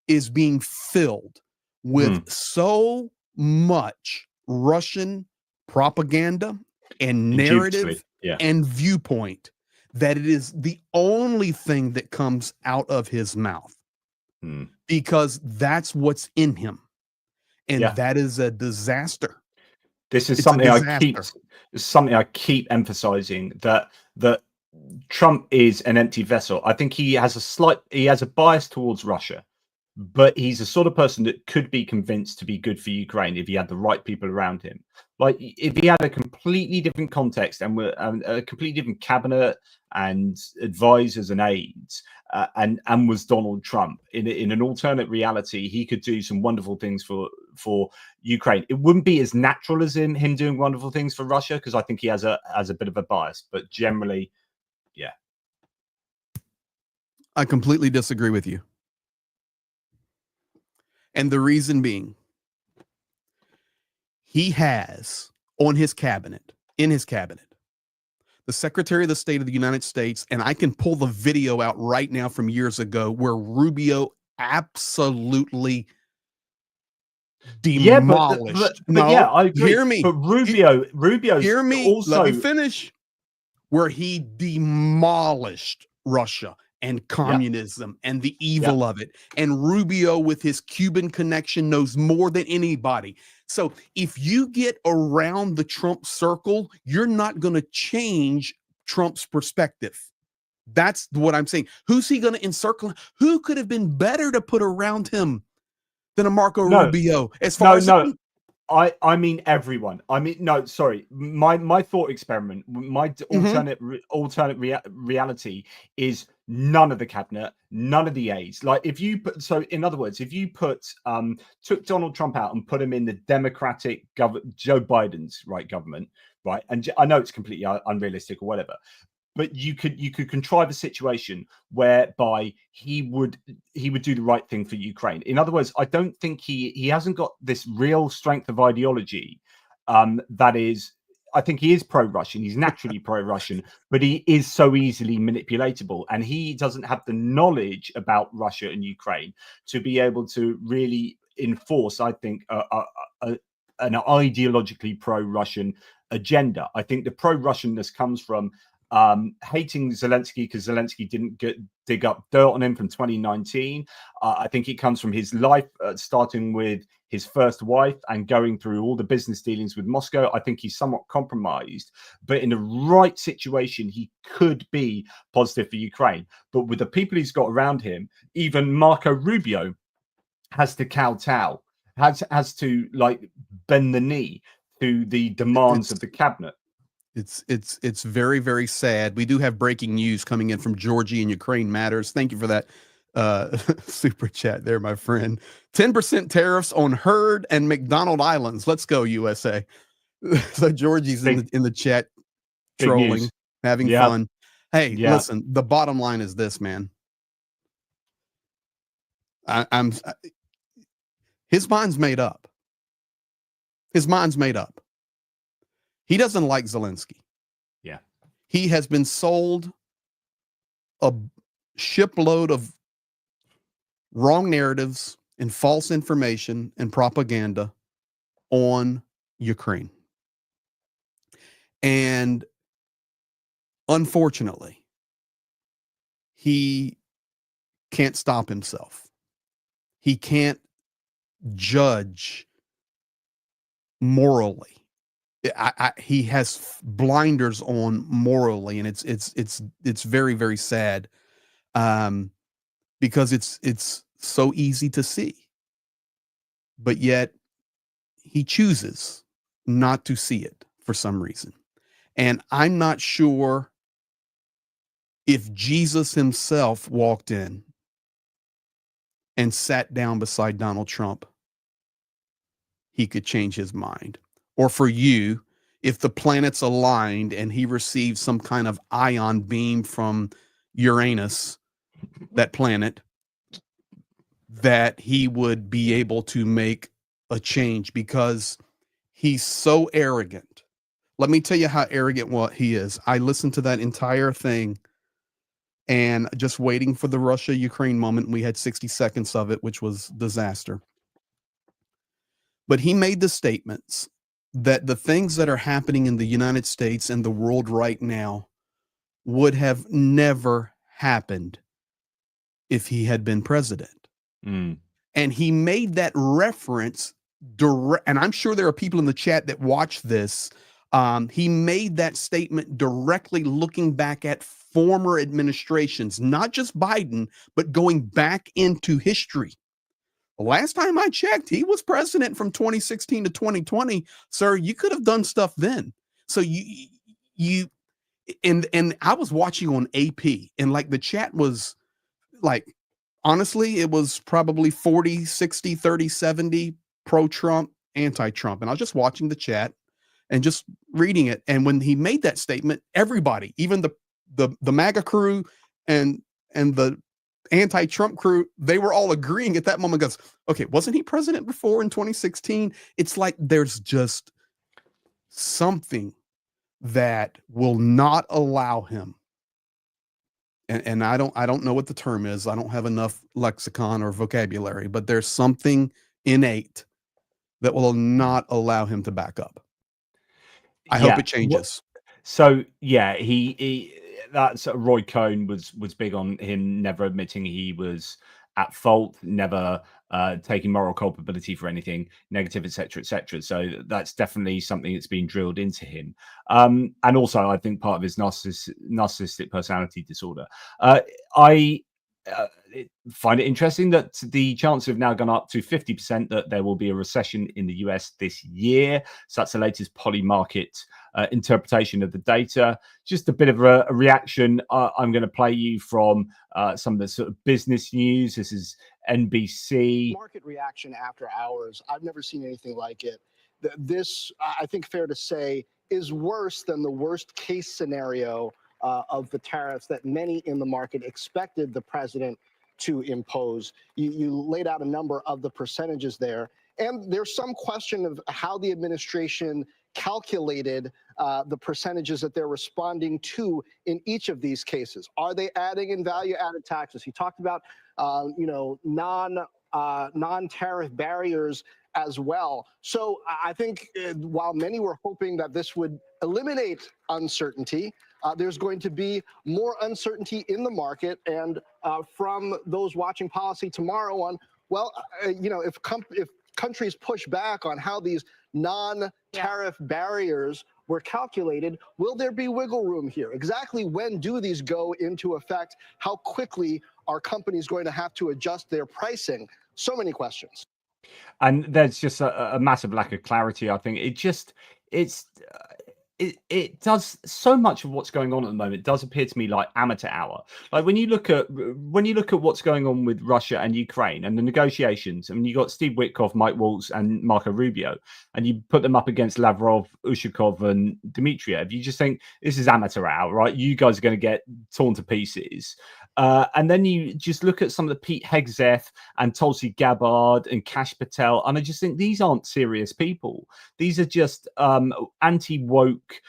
is being filled with so much Russian propaganda and narrative and viewpoint that it is the only thing that comes out of his mouth, because that's what's in him. And that is a disaster. This is something I keep emphasizing, that Trump is an empty vessel. I think he has a bias towards Russia, but he's the sort of person that could be convinced to be good for Ukraine if he had the right people around him. Like, if he had a completely different context and a completely different cabinet and advisors and aides, and was Donald Trump in an alternate reality, he could do some wonderful things for Ukraine. It wouldn't be as natural as him doing wonderful things for Russia, because I think he has a bit of a bias. But generally, I completely disagree with you. And the reason being, he has in his cabinet, the Secretary of the State of the United States, and I can pull the video out right now from years ago where Rubio absolutely demolished. I agree. Hear me. But Rubio's hear me. Also, let me finish. Where he demolished Russia and communism and the evil of it. And Rubio, with his Cuban connection, knows more than anybody. So if you get around the Trump circle, you're not going to change Trump's perspective. That's what I'm saying. Who's he going to encircle? Who could have been better to put around him than a Marco Rubio? As far as I mean everyone. I mean, no, sorry. My thought experiment, my alternate reality is none of the cabinet, none of the aides. Like, if you put, so in other words, if you took Donald Trump out and put him in the Democratic Joe Biden's government, right? And I know it's completely unrealistic or whatever, but you could contrive a situation whereby he would do the right thing for Ukraine. In other words, I don't think he hasn't got this real strength of ideology. That is, I think he is pro-Russian. He's naturally pro-Russian, but he is so easily manipulatable, and he doesn't have the knowledge about Russia and Ukraine to be able to really enforce, I think, an ideologically pro-Russian agenda. I think the pro-Russianness comes from hating Zelensky because Zelensky didn't dig up dirt on him from 2019. I think it comes from his life, starting with his first wife and going through all the business dealings with Moscow. I think he's somewhat compromised, but in the right situation, he could be positive for Ukraine. But with the people he's got around him, even Marco Rubio has to kowtow, has to bend the knee to the demands of the cabinet. It's very, very sad. We do have breaking news coming in from Georgia and Ukraine matters. Thank you for that super chat there, my friend. 10% tariffs on Hurd and McDonald Islands. Let's go, USA. So Georgie's in the chat trolling, having fun. Hey, listen, the bottom line is this, man. His mind's made up. His mind's made up. He doesn't like Zelensky. Yeah. He has been sold a shipload of wrong narratives and false information and propaganda on Ukraine. And unfortunately, he can't stop himself. He can't judge morally. He has blinders on morally, and it's very, very sad, because it's so easy to see, but yet he chooses not to see it for some reason. And I'm not sure if Jesus himself walked in and sat down beside Donald Trump, he could change his mind. Or for you, if the planets aligned and he received some kind of ion beam from Uranus, that planet, that he would be able to make a change, because he's so arrogant. Let me tell you how arrogant he is. I listened to that entire thing and just waiting for the Russia-Ukraine moment. We had 60 seconds of it, which was disaster. But he made the statements that the things that are happening in the United States and the world right now would have never happened if he had been president. Mm. And he made that reference direct, and I'm sure there are people in the chat that watch this. He made that statement directly looking back at former administrations, not just Biden, but going back into history. Last time I checked, he was president from 2016 to 2020. Sir, you could have done stuff then. So and I was watching on AP, and like the chat was like, honestly, it was probably 40, 60, 30, 70 pro-Trump, anti-Trump. And I was just watching the chat and just reading it. And when he made that statement, everybody, even the MAGA crew and the anti-Trump crew, they were all agreeing at that moment, goes, okay, wasn't he president before in 2016? It's like there's just something that will not allow him. And I don't know what the term is. I don't have enough lexicon or vocabulary, but there's something innate that will not allow him to back up. I hope it changes. So yeah, he that's Roy Cohn was big on him never admitting he was at fault, never taking moral culpability for anything negative, etc., etc. So that's definitely something that's been drilled into him. And also, I think part of his narcissistic personality disorder. I find it interesting that the chances have now gone up to 50% that there will be a recession in the US this year. So that's the latest poly market interpretation of the data. Just a bit of a reaction. I'm going to play you from some of the sort of business news. This is NBC. Market reaction after hours. I've never seen anything like it. This, I think, fair to say, is worse than the worst case scenario of the tariffs that many in the market expected the president to impose. You laid out a number of the percentages there, and there's some question of how the administration calculated the percentages that they're responding to in each of these cases. Are they adding in value-added taxes? He talked about, non-tariff barriers as well. So I think while many were hoping that this would eliminate uncertainty, there's going to be more uncertainty in the market. And from those watching policy tomorrow on, well, if countries push back on how these non-tariff barriers were calculated, will there be wiggle room here? Exactly when do these go into effect? How quickly are companies going to have to adjust their pricing? So many questions. And there's just a massive lack of clarity. I think it does so much of what's going on at the moment does appear to me like amateur hour. Like when you look at what's going on with Russia and Ukraine and the negotiations. I mean, you got Steve Witkoff, Mike Waltz, and Marco Rubio, and you put them up against Lavrov, Ushakov, and Dmitriev. You just think this is amateur hour, right? You guys are going to get torn to pieces. And then you just look at some of the Pete Hegseth and Tulsi Gabbard and Kash Patel, and I just think these aren't serious people. These are just anti-woke,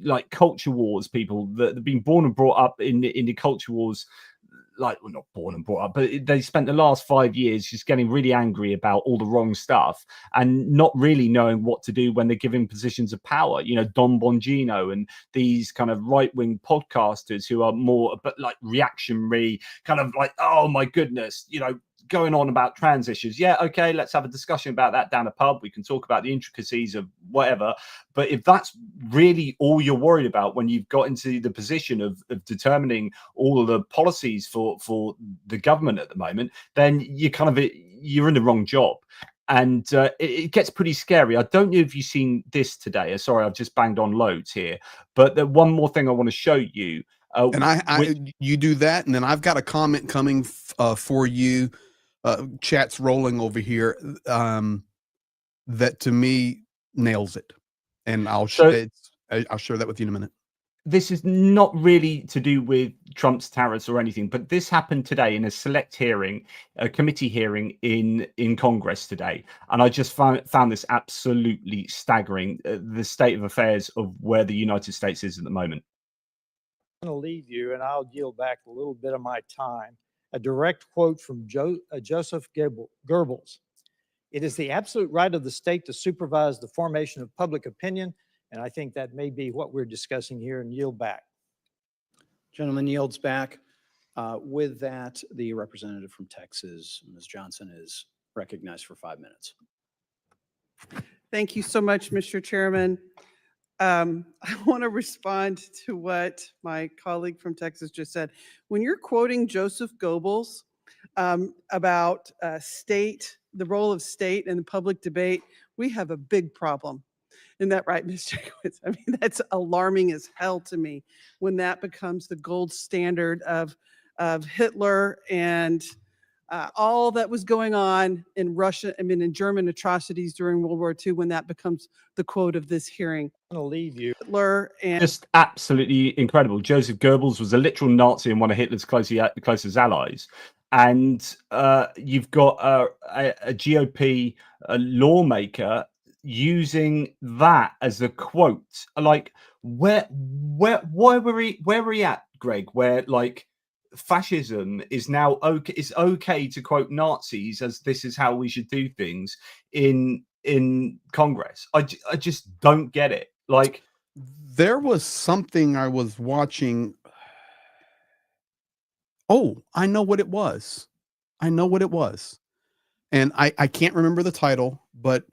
like culture wars people that have been born and brought up in the culture wars. Like, well, not born and brought up, but they spent the last 5 years just getting really angry about all the wrong stuff and not really knowing what to do when they're given positions of power. You know, Don Bongino and these kind of right-wing podcasters who are more but like reactionary, kind of like, oh my goodness, going on about trans issues. Yeah, okay, let's have a discussion about that down a pub. We can talk about the intricacies of whatever. But if that's really all you're worried about when you've got into the position of determining all of the policies for the government at the moment, then you're in the wrong job. And it gets pretty scary. I don't know if you've seen this today. Sorry, I've just banged on loads here. But the one more thing I want to show you. And you do that, and then I've got a comment coming for you. Chat's rolling over here that to me nails it, and I'll share that with you in a minute. This is not really to do with Trump's tariffs or anything, but this happened today in a select hearing, a committee hearing in Congress today, and I just found this absolutely staggering. The state of affairs of where the United States is at the moment. I'm going to leave you, and I'll yield back a little bit of my time. A direct quote from Joseph Goebbels. It is the absolute right of the state to supervise the formation of public opinion, and I think that may be what we're discussing here, and yield back. Gentleman yields back. With that, the representative from Texas, Ms. Johnson, is recognized for 5 minutes. Thank you so much, Mr. Chairman. I want to respond to what my colleague from Texas just said. When you're quoting Joseph Goebbels about the role of state in the public debate, we have a big problem. Isn't that right, Mr. Quitz? I mean, that's alarming as hell to me when that becomes the gold standard of Hitler and all that was going on in Russia, in German atrocities during World War II, when that becomes the quote of this hearing. I'm going to leave you. Hitler and just absolutely incredible. Joseph Goebbels was a literal Nazi and one of Hitler's closest allies. And you've got a GOP lawmaker using that as a quote. Like, where were we at, Greg? Where, like, fascism is now okay? It's okay to quote Nazis as this is how we should do things in Congress. I just don't get it. Like, there was something I was watching. Oh, I know what it was. And I can't remember the title, but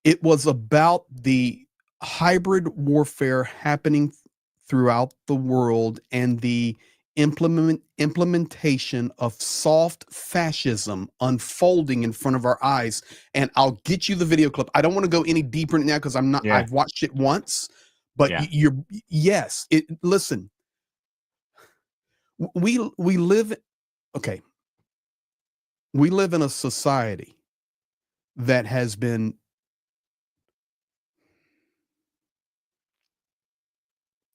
it was about the hybrid warfare happening throughout the world and the implementation of soft fascism unfolding in front of our eyes. And I'll get you the video clip. I don't want to go any deeper now because I'm not. Yeah. I've watched it once, but yeah. Yes. Listen, we live. Okay, we live in a society that has been.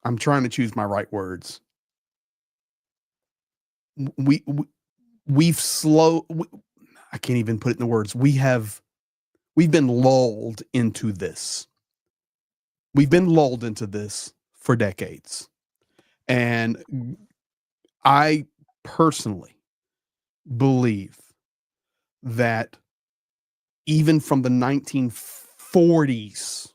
I'm trying to choose my right words. We've I can't even put it in the words. We've been lulled into this. We've been lulled into this for decades. And I personally believe that even from the 1940s,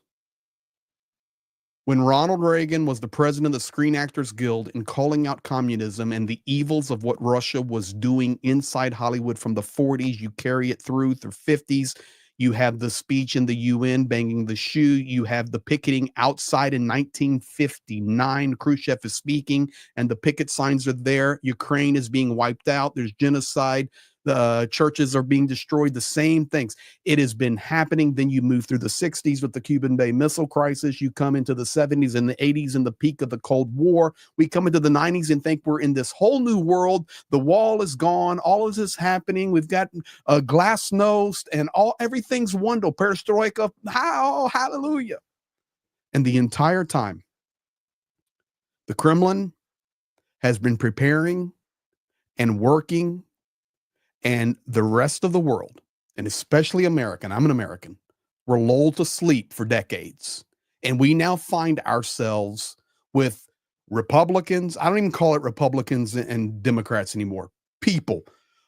when Ronald Reagan was the president of the Screen Actors Guild and calling out communism and the evils of what Russia was doing inside Hollywood from the 40s, you carry it through 50s. You have the speech in the UN banging the shoe. You have the picketing outside in 1959. Khrushchev is speaking and the picket signs are there. Ukraine is being wiped out. There's genocide. The churches are being destroyed, the same things. It has been happening. Then you move through the 60s with the Cuban Bay Missile Crisis. You come into the 70s and the 80s in the peak of the Cold War. We come into the 90s and think we're in this whole new world. The wall is gone. All of this is happening. We've got glasnost and everything's wonderful. Perestroika. How? Hallelujah. And the entire time, the Kremlin has been preparing and working. And the rest of the world, and especially America, and I'm an American, were lulled to sleep for decades. And we now find ourselves with Republicans. I don't even call it Republicans and Democrats anymore. People,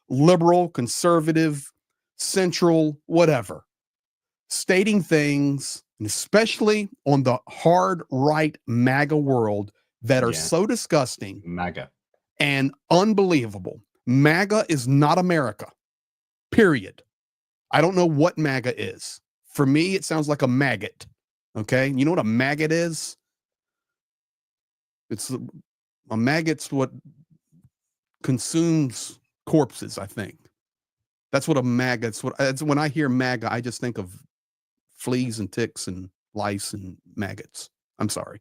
liberal, conservative, central, whatever, stating things, and especially on the hard right MAGA world, that are so disgusting MAGA and unbelievable. MAGA is not America, period. I don't know what MAGA is. For me, it sounds like a maggot. Okay. You know what a maggot is? It's a maggot's what consumes corpses, I think. That's what a maggot. When I hear MAGA, I just think of fleas and ticks and lice and maggots. I'm sorry.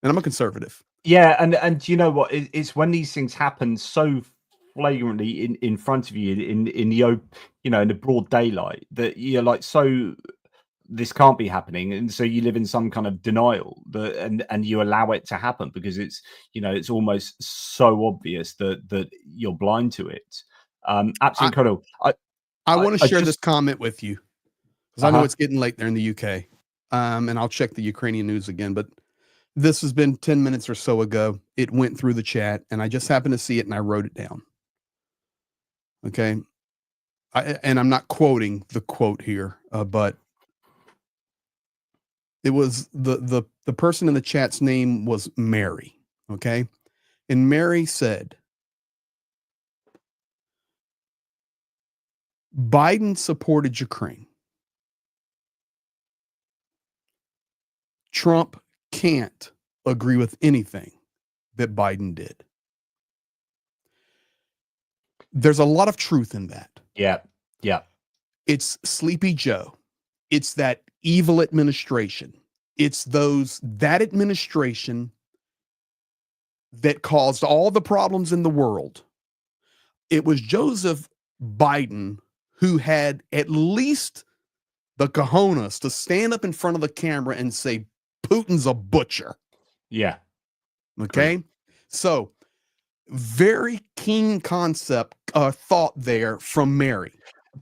And I'm a conservative. Yeah. And you know what? It's when these things happen so flagrantly in front of you in the in the broad daylight that you're like, so this can't be happening, and so you live in some kind of denial and you allow it to happen because it's it's almost so obvious that you're blind to it. Absolutely incredible. I want to share this comment with you because I know it's getting late there in the UK, and I'll check the Ukrainian news again, but This has been 10 minutes or so ago. It went through the chat, and I just happened to see it, and I wrote it down. Okay. And I'm not quoting the quote here, but it was the person in the chat's name was Mary. Okay. And Mary said, Biden supported Ukraine. Trump can't agree with anything that Biden did. There's a lot of truth in that. Yeah. Yeah. It's Sleepy Joe. It's that evil administration. It's that administration that caused all the problems in the world. It was Joseph Biden who had at least the cojones to stand up in front of the camera and say, Putin's a butcher. Yeah. Okay. So very keen concept, thought there from Mary.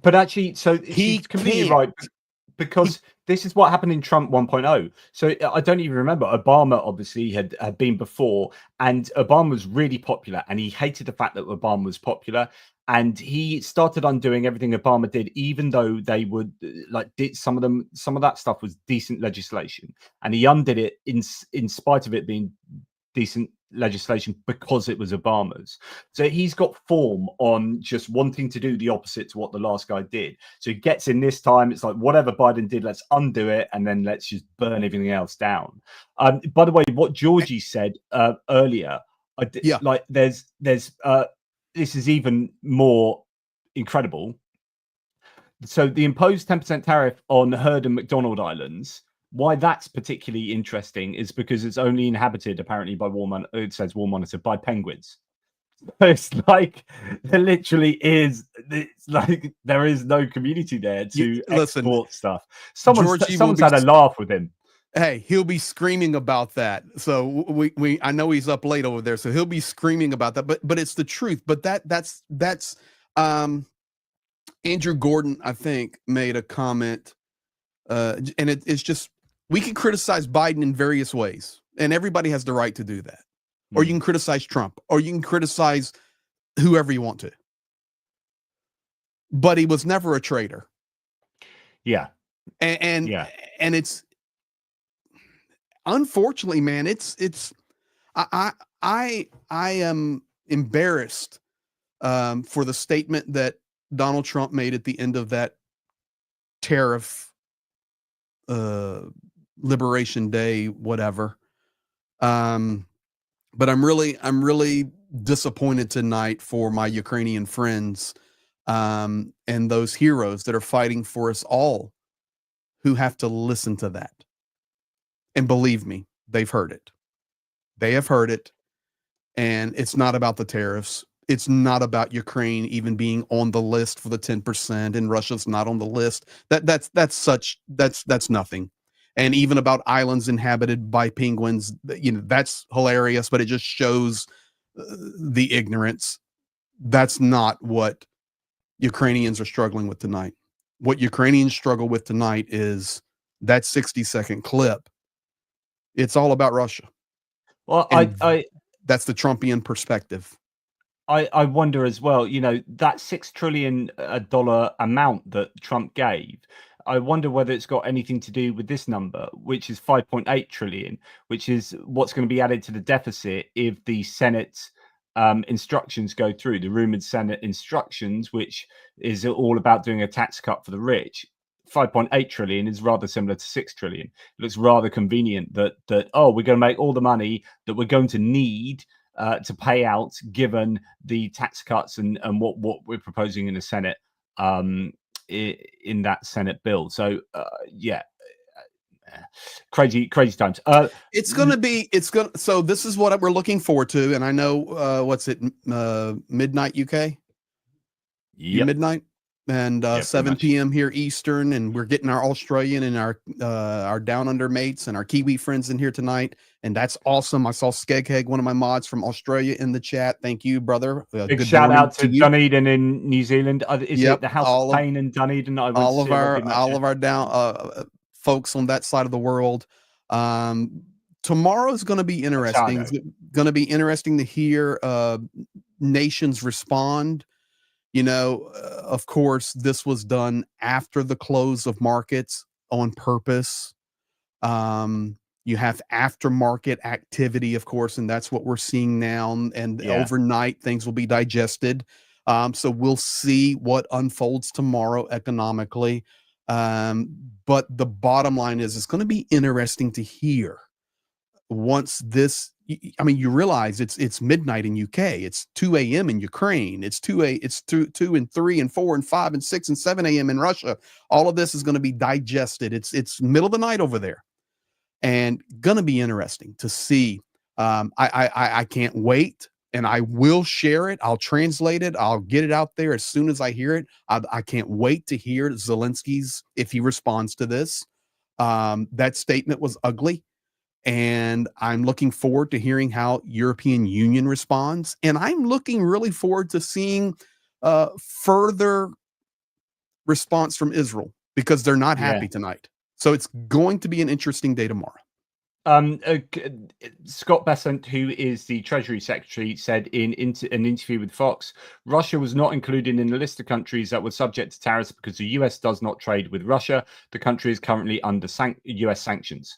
But actually, so he's completely right, because this is what happened in Trump 1.0. So I don't even remember. Obama obviously had been before, and Obama was really popular, and he hated the fact that Obama was popular, and he started undoing everything Obama did, even though they would did some of that stuff was decent legislation, and he undid it in spite of it being decent legislation because it was Obama's. So he's got form on just wanting to do the opposite to what the last guy did. So he gets in this time, it's like, whatever Biden did, let's undo it, and then let's just burn everything else down. By the way, what Georgie said earlier, there's this is even more incredible. So the imposed 10% tariff on Heard and McDonald Islands, why that's particularly interesting is because it's only inhabited apparently by it says War Monitor, by penguins. So it's like there literally is, it's like there is no community there to export stuff. Someone's had a laugh with him. Hey, he'll be screaming about that. So I know he's up late over there, so he'll be screaming about that. But it's the truth. But that's Andrew Gordon, I think, made a comment, and it's just, we can criticize Biden in various ways, and everybody has the right to do that. Or you can criticize Trump, or you can criticize whoever you want to. But he was never a traitor. Yeah. And it's, unfortunately, man, I am embarrassed for the statement that Donald Trump made at the end of that tariff Liberation Day, whatever. But I'm really disappointed tonight for my Ukrainian friends and those heroes that are fighting for us all, who have to listen to that. And believe me, they've heard it. They have heard it. And it's not about the tariffs. It's not about Ukraine even being on the list for the 10%, and Russia's not on the list. That's nothing. And even about islands inhabited by penguins, that's hilarious, but it just shows the ignorance. That's not what Ukrainians are struggling with tonight. What Ukrainians struggle with tonight is that 60-second clip. It's all about Russia. Well, that's the Trumpian perspective. I wonder as well, that $6 trillion amount that Trump gave, I wonder whether it's got anything to do with this number, which is 5.8 trillion, which is what's going to be added to the deficit if the Senate instructions go through, the rumored Senate instructions, which is all about doing a tax cut for the rich. 5.8 trillion is rather similar to 6 trillion. It looks rather convenient that we're going to make all the money that we're going to need to pay out, given the tax cuts and what we're proposing in the Senate, in that Senate bill. So crazy times. So this is what we're looking forward to, and I know what's it, midnight UK? Yep. Midnight. And 7 p.m. here Eastern, and we're getting our Australian and our down under mates and our Kiwi friends in here tonight, and that's awesome. I saw Skeghead, one of my mods from Australia, in the chat. Thank you, brother. Big shout out to Dunedin in New Zealand. Is it the House of Pain in Dunedin? All of our down folks on that side of the world. tomorrow's going to be interesting. It's going to be interesting to hear nations respond. Of course, this was done after the close of markets on purpose. You have aftermarket activity, of course, and that's what we're seeing now. And overnight, things will be digested. So we'll see what unfolds tomorrow economically. But the bottom line is, it's going to be interesting to hear once this. I mean, you realize it's midnight in UK. It's 2 a.m. in Ukraine. It's 2 and 3 and 4 and 5 and 6 and 7 a.m. in Russia. All of this is going to be digested. It's middle of the night over there, and going to be interesting to see. I can't wait, and I will share it. I'll translate it. I'll get it out there as soon as I hear it. I can't wait to hear Zelensky's, if he responds to this. That statement was ugly. And I'm looking forward to hearing how European Union responds. And I'm looking really forward to seeing further response from Israel, because they're not happy tonight. So it's going to be an interesting day tomorrow. Scott Bessent, who is the Treasury Secretary, said in an interview with Fox, Russia was not included in the list of countries that were subject to tariffs because the US does not trade with Russia. The country is currently under US sanctions.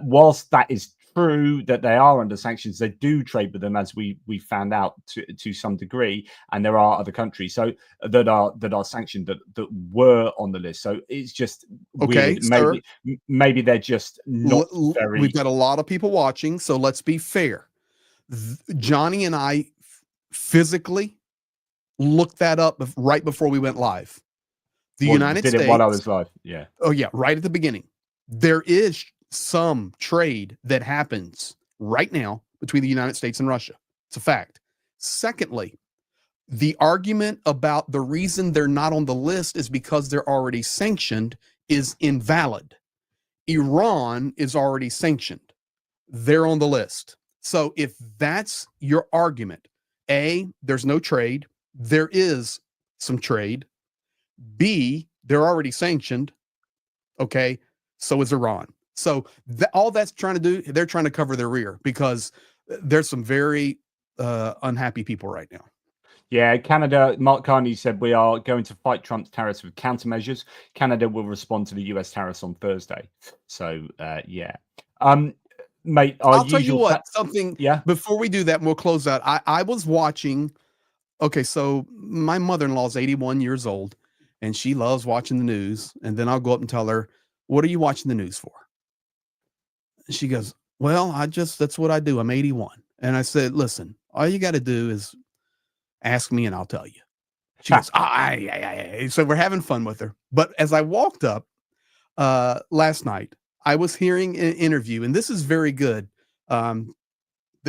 Whilst that is true that they are under sanctions, they do trade with them, as we found out to some degree, and there are other countries that are sanctioned that were on the list. So it's just okay, weird. Maybe they're just not very. We've got a lot of people watching, so let's be fair. Johnny and I physically looked that up right before we went live. The United States did it while I was live. Yeah. Oh yeah, right at the beginning. There is some trade that happens right now between the United States and Russia. It's a fact. Secondly, the argument about the reason they're not on the list is because they're already sanctioned is invalid. Iran is already sanctioned. They're on the list. So if that's your argument, A, there's no trade. There is some trade. B, they're already sanctioned. Okay, so is Iran. So all that's trying to do, they're trying to cover their rear, because there's some very unhappy people right now. Yeah, Canada, Mark Carney said, we are going to fight Trump's tariffs with countermeasures. Canada will respond to the US tariffs on Thursday. So, yeah. Mate, I'll tell you what, something, yeah. Before we do that, and we'll close out. I was watching, okay, so my mother-in-law is 81 years old, and she loves watching the news. And then I'll go up and tell her, what are you watching the news for? She goes, well, that's what I do. I'm 81. And I said, listen, all you got to do is ask me and I'll tell you. She goes, so we're having fun with her. But as I walked up last night, I was hearing an interview, and this is very good that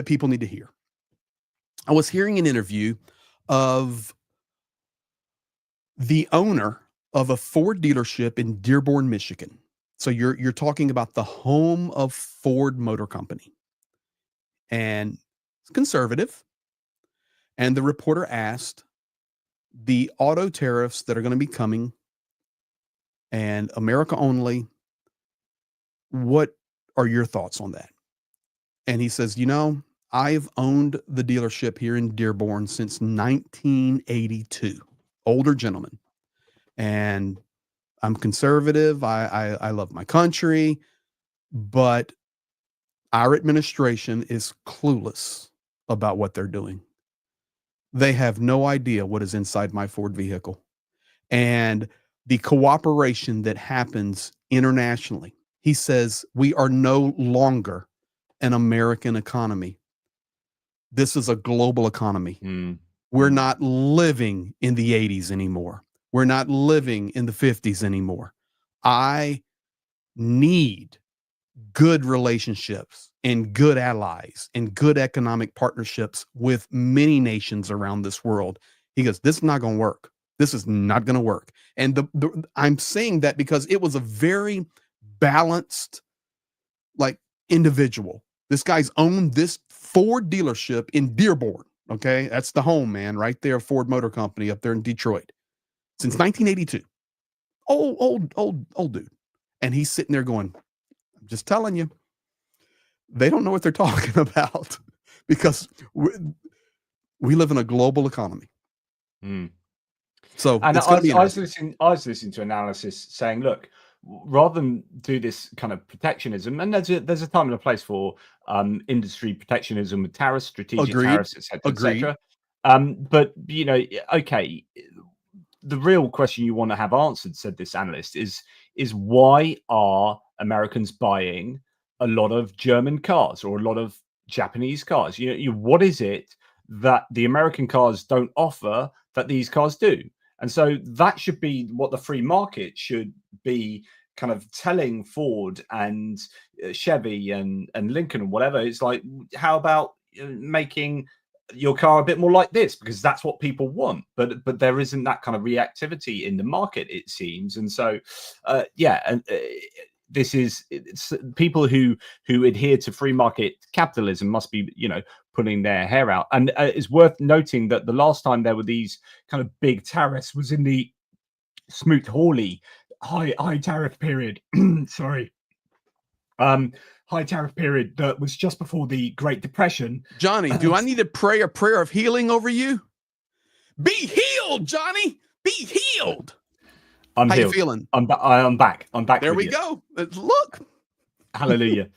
people need to hear. I was hearing an interview of the owner of a Ford dealership in Dearborn, Michigan. So you're talking about the home of Ford Motor Company, and it's conservative. And the reporter asked, the auto tariffs that are going to be coming and America only, what are your thoughts on that? And he says, I've owned the dealership here in Dearborn since 1982. Older gentleman. And I'm conservative. I love my country, but our administration is clueless about what they're doing. They have no idea what is inside my Ford vehicle. And the cooperation that happens internationally. He says, we are no longer an American economy. This is a global economy. We're not living in the 80s anymore. We're not living in the 50s anymore. I need good relationships and good allies and good economic partnerships with many nations around this world. He goes, this is not going to work. This is not going to work. And I'm saying that because it was a very balanced, individual. This guy's owned this Ford dealership in Dearborn. Okay. That's the home, man, right there. Ford Motor Company up there in Detroit since 1982. Old dude. And he's sitting there going, I'm just telling you, they don't know what they're talking about because we live in a global economy. Mm. So And it's going to be interesting. I was listening to analysis saying, look, rather than do this kind of protectionism, and there's a time and a place for industry protectionism with tariffs, strategic Agreed. tariffs, etc., Agreed. etc. But okay, the real question you want to have answered, said this analyst, is why are Americans buying a lot of German cars or a lot of Japanese cars? What is it that the American cars don't offer that these cars do? And so that should be what the free market should be kind of telling Ford and Chevy and Lincoln and whatever. It's like, how about making your car a bit more like this, because that's what people want, but there isn't that kind of reactivity in the market, it seems. And so it's people who adhere to free market capitalism must be pulling their hair out. And it's worth noting that the last time there were these kind of big tariffs was in the Smoot-Hawley high tariff period. Sorry. High tariff period that was just before the Great Depression. Johnny, do I need to pray a prayer of healing over you? Be healed, Johnny. Be healed. I'm How healed. you feeling? I'm back. I'm back. There we go. Look. Hallelujah.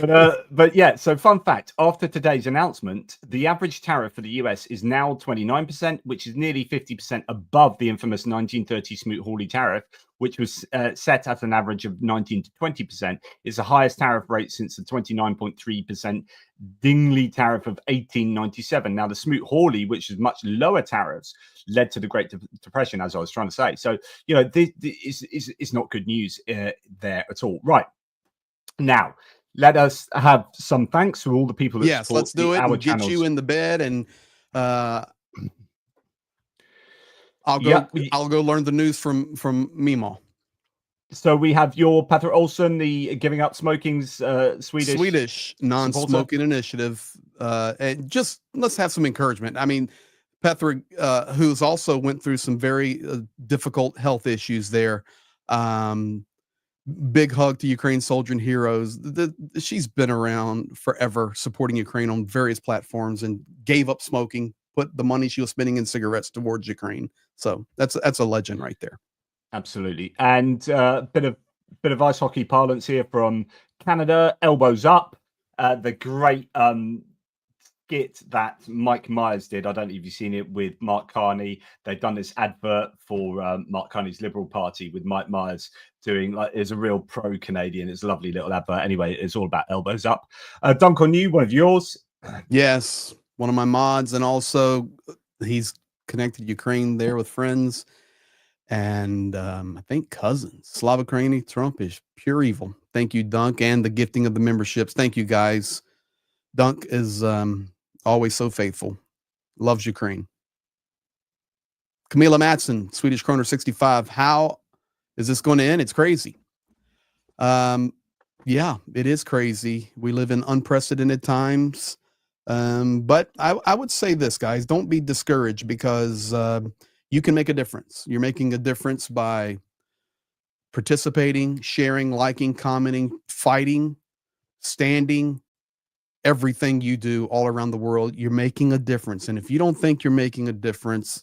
But yeah, so fun fact, after today's announcement, the average tariff for the US is now 29%, which is nearly 50% above the infamous 1930 Smoot-Hawley tariff, which was set at an average of 19 to 20%. It's the highest tariff rate since the 29.3% Dingley tariff of 1897. Now, the Smoot-Hawley, which is much lower tariffs, led to the Great Depression, as I was trying to say. So, this is not good news there at all. Right. Now, let us have some thanks to all the people that yes, support let's do it our and get channels. you in the bed, and I'll go learn the news from Mimo. So we have your Petra Olsen, the Giving Up Smoking's Swedish non-smoking initiative, and just let's have some encouragement. I mean, Petra, who's also went through some very difficult health issues there. Big hug to Ukraine soldier and heroes. She's been around forever, supporting Ukraine on various platforms, and gave up smoking, put the money she was spending in cigarettes towards Ukraine. So that's a legend right there. Absolutely. And bit of ice hockey parlance here from Canada. Elbows up. The great skit that Mike Myers did. I don't know if you've seen it, with Mark Carney. They've done this advert for Mark Carney's Liberal Party with Mike Myers doing, it's a real pro-Canadian. It's a lovely little advert. Anyway, it's all about elbows up. Dunk on you, one of yours. Yes, one of my mods, and also he's connected to Ukraine there with friends. And I think cousins. Slava Ukraini, Trump is pure evil. Thank you, Dunk, and the gifting of the memberships. Thank you, guys. Dunk is always so faithful. Loves Ukraine. Camila Matson, Swedish Kroner 65. How is this going to end? It's crazy. Yeah, it is crazy. We live in unprecedented times. But I would say this, guys, don't be discouraged, because you can make a difference. You're making a difference by participating, sharing, liking, commenting, fighting, standing. Everything you do all around the world, you're making a difference. And if you don't think you're making a difference,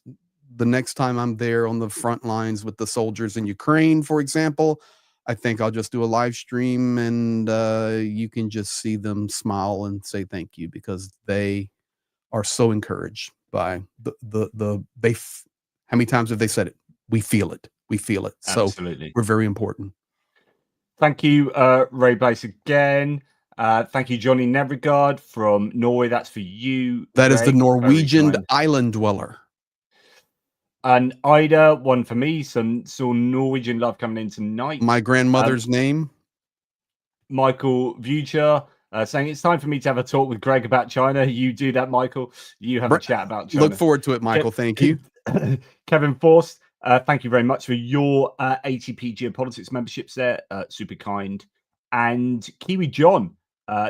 the next time I'm there on the front lines with the soldiers in Ukraine, for example, I think I'll just do a live stream, and you can just see them smile and say thank you, because they are so encouraged by how many times have they said it? We feel it. We feel it. Absolutely. So we're very important. Thank you, Ray Blaze, again. Thank you, Johnny Nevregard from Norway. That's for you. That is the Norwegian island dweller. And Ida, one for me. Some Norwegian love coming in tonight. My grandmother's name. Michael Vucher, saying it's time for me to have a talk with Greg about China. You do that, Michael. You have a chat about China. Look forward to it, Michael. Thank you. Kevin Forst, thank you very much for your ATP Geopolitics memberships there. Super kind. And Kiwi John,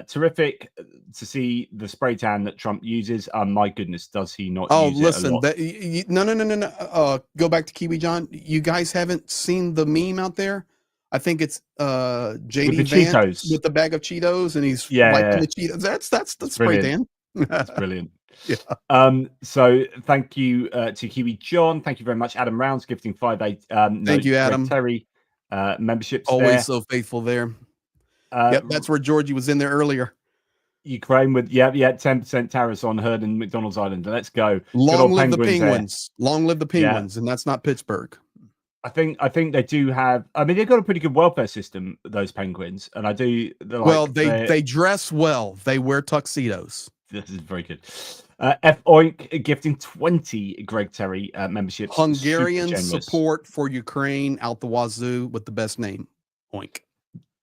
terrific to see the spray tan that Trump uses. My goodness, does he not use listen, it a lot? no. Go back to Kiwi John. You guys haven't seen the meme out there I think it's JD With the Vance Cheetos. with the bag of Cheetos, and he's Yeah, wiping yeah. the Cheetos. That's spray brilliant. tan. That's brilliant. Yeah. So thank you to Kiwi John. Thank you very much. Adam Rounds gifting 5.8. Thank you, Greg Adam. Terry memberships Always there. so faithful there. Yep, that's where Georgie was in there earlier. Ukraine with 10% tariffs on herd in McDonald's Island. Let's go. Long live the Penguins. Long live the Penguins, and that's not Pittsburgh. I think they do have. I mean, they've got a pretty good welfare system, those Penguins, and I do. Well, they dress well. They wear tuxedos. This is very good. F Oink gifting 20 Greg Terry memberships. Hungarian support for Ukraine out the wazoo with the best name. Oink.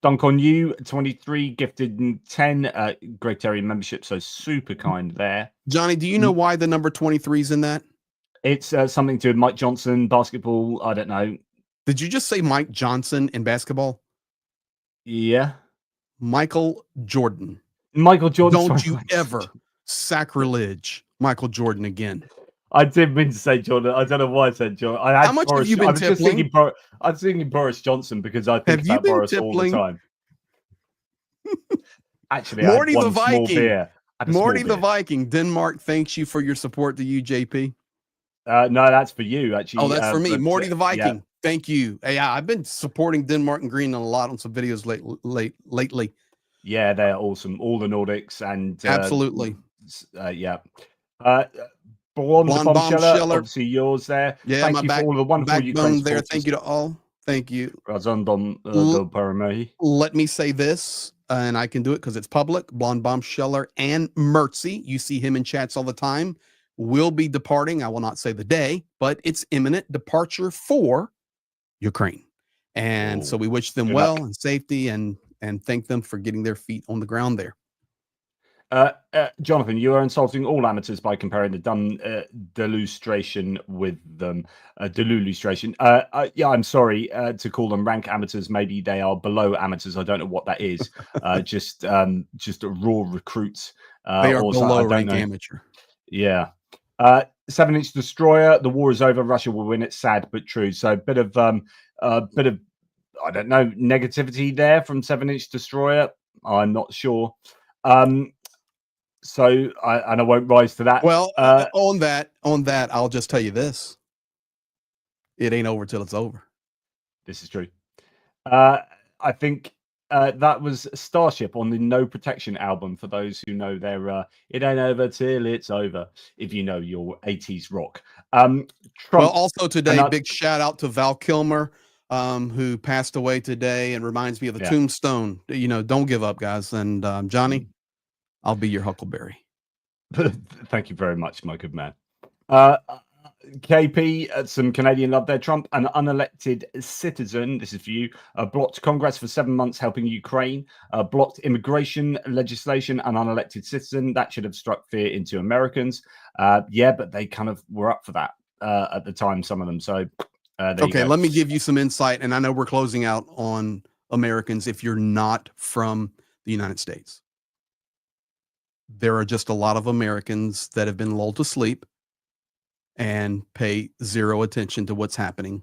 Dunk on you 23 gifted 10 Greg Terry memberships. So super kind there. Johnny, do you know why the number 23 is in that? It's something to do with Mike Johnson, basketball. I don't know. Did you just say Mike Johnson in basketball? Yeah. Michael Jordan. Michael Jordan. Don't you ever sacrilege Michael Jordan again. I did mean to say Jordan. I don't know why I said Jordan. How much have you been tippling? I was thinking Boris Johnson because I think about Boris all the time. Actually, Morty I had the one small Viking. beer. Morty the Viking. Denmark thanks you for your support to you, JP. No, that's for you, actually. Oh, that's for me. But, Morty the Viking. Yeah. Thank you. Hey, I've been supporting Denmark and Greenland a lot on some videos lately. Yeah, they're awesome. All the Nordics and absolutely. Yeah. Blonde Bombsheller, obviously yours there. Yeah, thank you for all the wonderful Ukraine there. Thank you to all. Thank you. Let me say this, and I can do it because it's public. Blonde Bombsheller and Mertzy, you see him in chats all the time, will be departing. I will not say the day, but it's imminent departure for Ukraine. And so we wish them well and safety and thank them for getting their feet on the ground there. Jonathan, you are insulting all amateurs by comparing the delustration with them. Delustration. Yeah, I'm sorry to call them rank amateurs. Maybe they are below amateurs. I don't know what that is. Just raw recruits. They are below rank amateur. Yeah. 7-inch destroyer. The war is over. Russia will win. It's sad but true. So a bit of I don't know, negativity there from 7-inch destroyer. I'm not sure. So I won't rise to that. Well, on that, I'll just tell you this: it ain't over till it's over. This is true. I think that was Starship on the No Protection album. For those who know their "It Ain't Over Till It's Over," if you know your 80s rock. Well, also today, big shout out to Val Kilmer, who passed away today, and reminds me of the tombstone. You know, don't give up, guys. And Johnny, I'll be your Huckleberry. Thank you very much, my good man. KP, some Canadian love there. Trump, an unelected citizen, this is for you, blocked Congress for 7 months helping Ukraine, blocked immigration legislation, an unelected citizen. That should have struck fear into Americans. Yeah, but they kind of were up for that at the time, some of them. So, okay, let me give you some insight. And I know we're closing out on Americans if you're not from the United States. There are just a lot of Americans that have been lulled to sleep and pay zero attention to what's happening.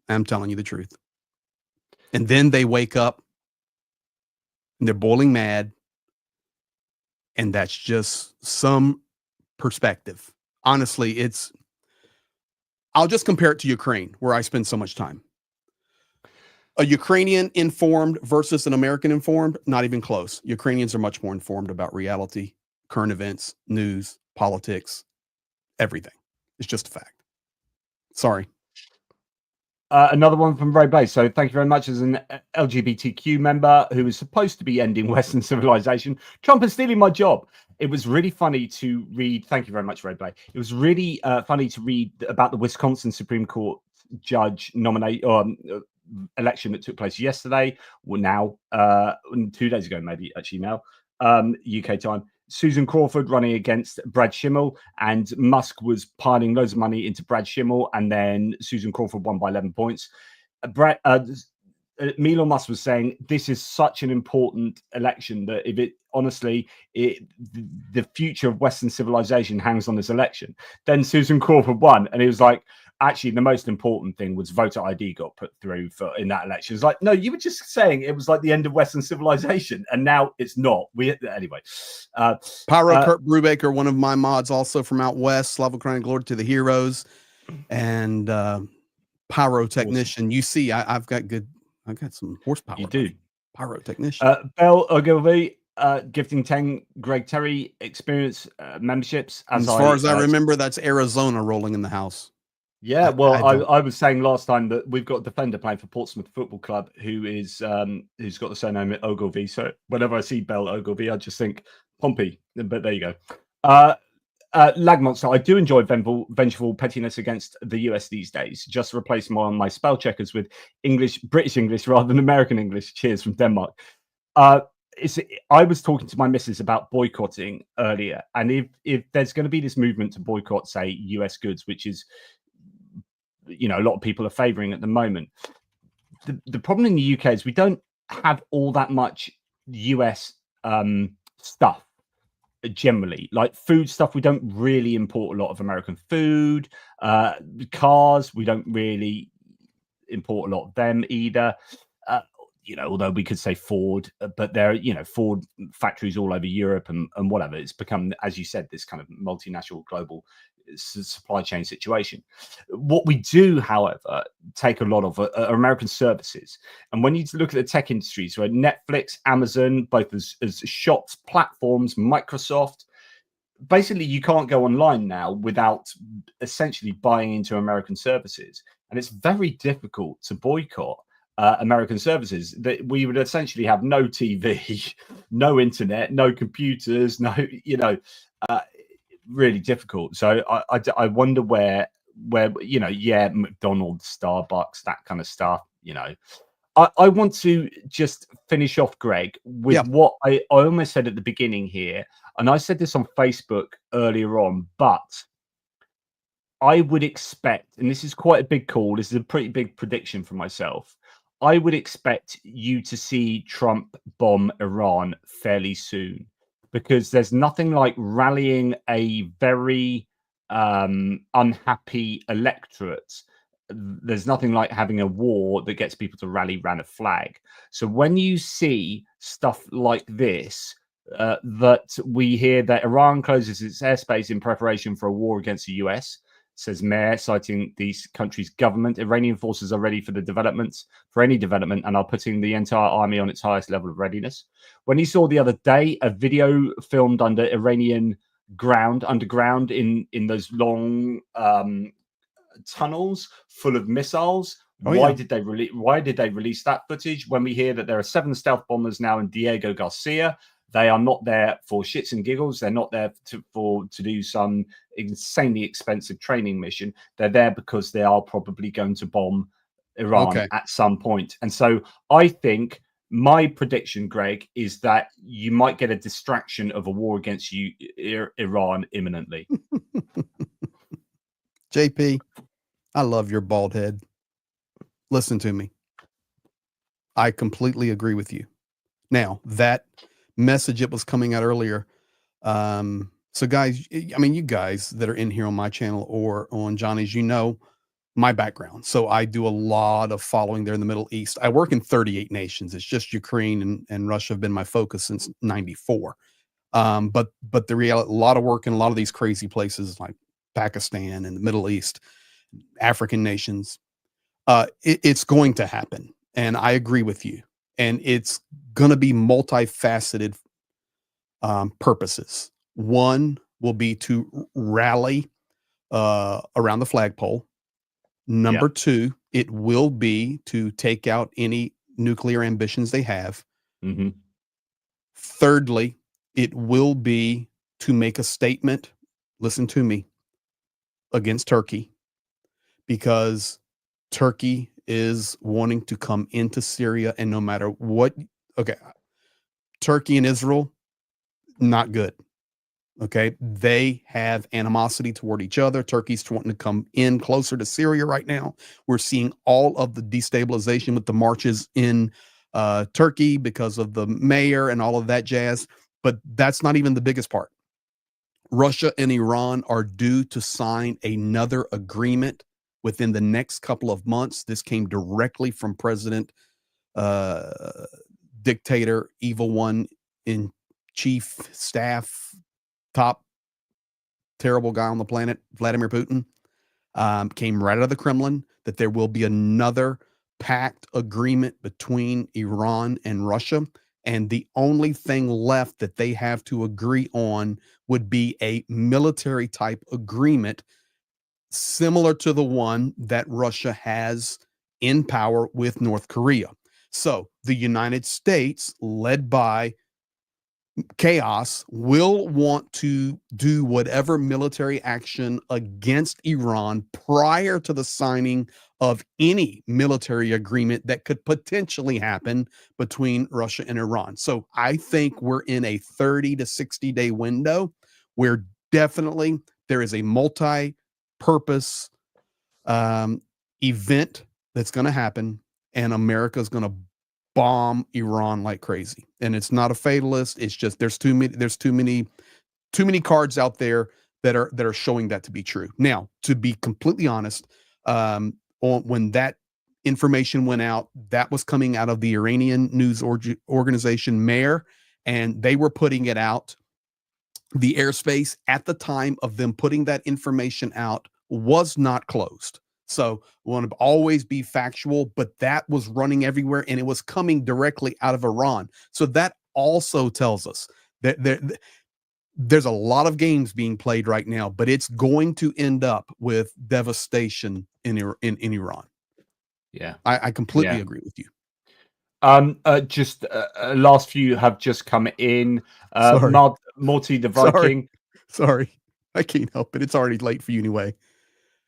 I'm telling you the truth. And then they wake up and they're boiling mad. And that's just some perspective. Honestly, I'll just compare it to Ukraine, where I spend so much time. A Ukrainian informed versus an American informed, not even close. Ukrainians are much more informed about reality, current events, news, politics, everything. It's just a fact. Sorry. Another one from Ray Bay. So thank you very much. As an LGBTQ member who is supposed to be ending Western civilization, Trump is stealing my job. It was really funny to read. Thank you very much, Ray Bay. It was really funny to read about the Wisconsin Supreme Court judge election that took place yesterday. Well, now 2 days ago, maybe actually now, UK time. Susan Crawford running against Brad Schimmel, and Musk was piling loads of money into Brad Schimmel, and then Susan Crawford won by 11 points. Elon Musk was saying this is such an important election that if it honestly, the future of Western civilization hangs on this election. Then Susan Crawford won, and he was like, actually the most important thing was voter ID got put through in that election. It's like, no, you were just saying it was like the end of Western civilization, and now it's not. Anyway. Pyro Kurt Brubaker, one of my mods, also from out west. Slava Ukraine, glory to the heroes, and pyrotechnician. Awesome. You see, I've got some horsepower. You do. Pyrotechnician. Bell Ogilvy, gifting 10 Greg Terry experience memberships. As far as I remember, that's Arizona rolling in the house. Yeah, well, I was saying last time that we've got a defender playing for Portsmouth Football Club who's got the surname Ogilvy. So whenever I see Bell Ogilvy, I just think Pompey. But there you go. Lag Monster, I do enjoy vengeful pettiness against the US these days. Just replace my spell checkers with British English rather than American English. Cheers from Denmark. I was talking to my missus about boycotting earlier, and if there's going to be this movement to boycott, say, US goods, which is, a lot of people are favoring at the moment. The problem in the UK is we don't have all that much US stuff. Generally, like food stuff, we don't really import a lot of American food. Cars, we don't really import a lot of them either. Although we could say Ford, but there are, Ford factories all over Europe and whatever. It's become, as you said, this kind of multinational global supply chain situation. What we do, however, take a lot of are American services. And when you look at the tech industries, where Netflix, Amazon, both as shops, platforms, Microsoft, basically you can't go online now without essentially buying into American services. And it's very difficult to boycott American services. That we would essentially have no TV, no internet, no computers, really difficult. So I wonder where McDonald's, Starbucks, that kind of stuff. I want to just finish off, Greg, with what I almost said at the beginning here, and I said this on Facebook earlier on, but I would expect, and this is quite a big call, this is a pretty big prediction for myself, I would expect you to see Trump bomb Iran fairly soon, because there's nothing like rallying a very unhappy electorate. There's nothing like having a war that gets people to rally around a flag. So when you see stuff like this, that we hear that Iran closes its airspace in preparation for a war against the US, says Mayor, citing these countries' government. Iranian forces are ready for any development, and are putting the entire army on its highest level of readiness. When he saw the other day a video filmed under Iranian underground in those long tunnels full of missiles. Why did they release that footage when we hear that there are 7 stealth bombers now in Diego Garcia? They are not there for shits and giggles. They're not there to do some insanely expensive training mission. They're there because they are probably going to bomb Iran at some point. And so I think my prediction, Greg, is that you might get a distraction of a war against Iran imminently. JP, I love your bald head. Listen to me. I completely agree with you. Now, that message that was coming out earlier. So guys, you guys that are in here on my channel or on Johnny's, my background. So I do a lot of following there in the Middle East. I work in 38 nations. It's just Ukraine and Russia have been my focus since '94. But the reality, a lot of work in a lot of these crazy places like Pakistan and the Middle East, African nations. It's going to happen. And I agree with you. And it's going to be multifaceted purposes. One will be to rally around the flagpole. Number 2, it will be to take out any nuclear ambitions they have. Mm-hmm. Thirdly, it will be to make a statement, listen to me, against Turkey, because Turkey is wanting to come into Syria, and no matter what, Turkey and Israel, not good. Okay, they have animosity toward each other. Turkey's wanting to come in closer to Syria right now. We're seeing all of the destabilization with the marches in Turkey because of the mayor and all of that jazz. But that's not even the biggest part. Russia and Iran are due to sign another agreement within the next couple of months. This came directly from President, dictator, evil one in chief staff, top terrible guy on the planet, Vladimir Putin. Came right out of the Kremlin that there will be another pact agreement between Iran and Russia. And the only thing left that they have to agree on would be a military type agreement similar to the one that Russia has in power with North Korea. So the United States, led by chaos, will want to do whatever military action against Iran prior to the signing of any military agreement that could potentially happen between Russia and Iran. So I think we're in a 30 to 60 day window where definitely there is a multi-purpose event that's going to happen, and America's going to bomb Iran like crazy. And it's not a fatalist. It's just there's too many cards out there that are showing that to be true. Now, to be completely honest, when that information went out, that was coming out of the Iranian news organization Mehr, and they were putting it out. The airspace at the time of them putting that information out was not closed. So we want to always be factual, but that was running everywhere and it was coming directly out of Iran. So that also tells us that there's a lot of games being played right now, but it's going to end up with devastation in Iran. Yeah, I completely agree with you. Just last few have just come in. Sorry. Morty the Viking. Sorry, I can't help it. It's already late for you anyway.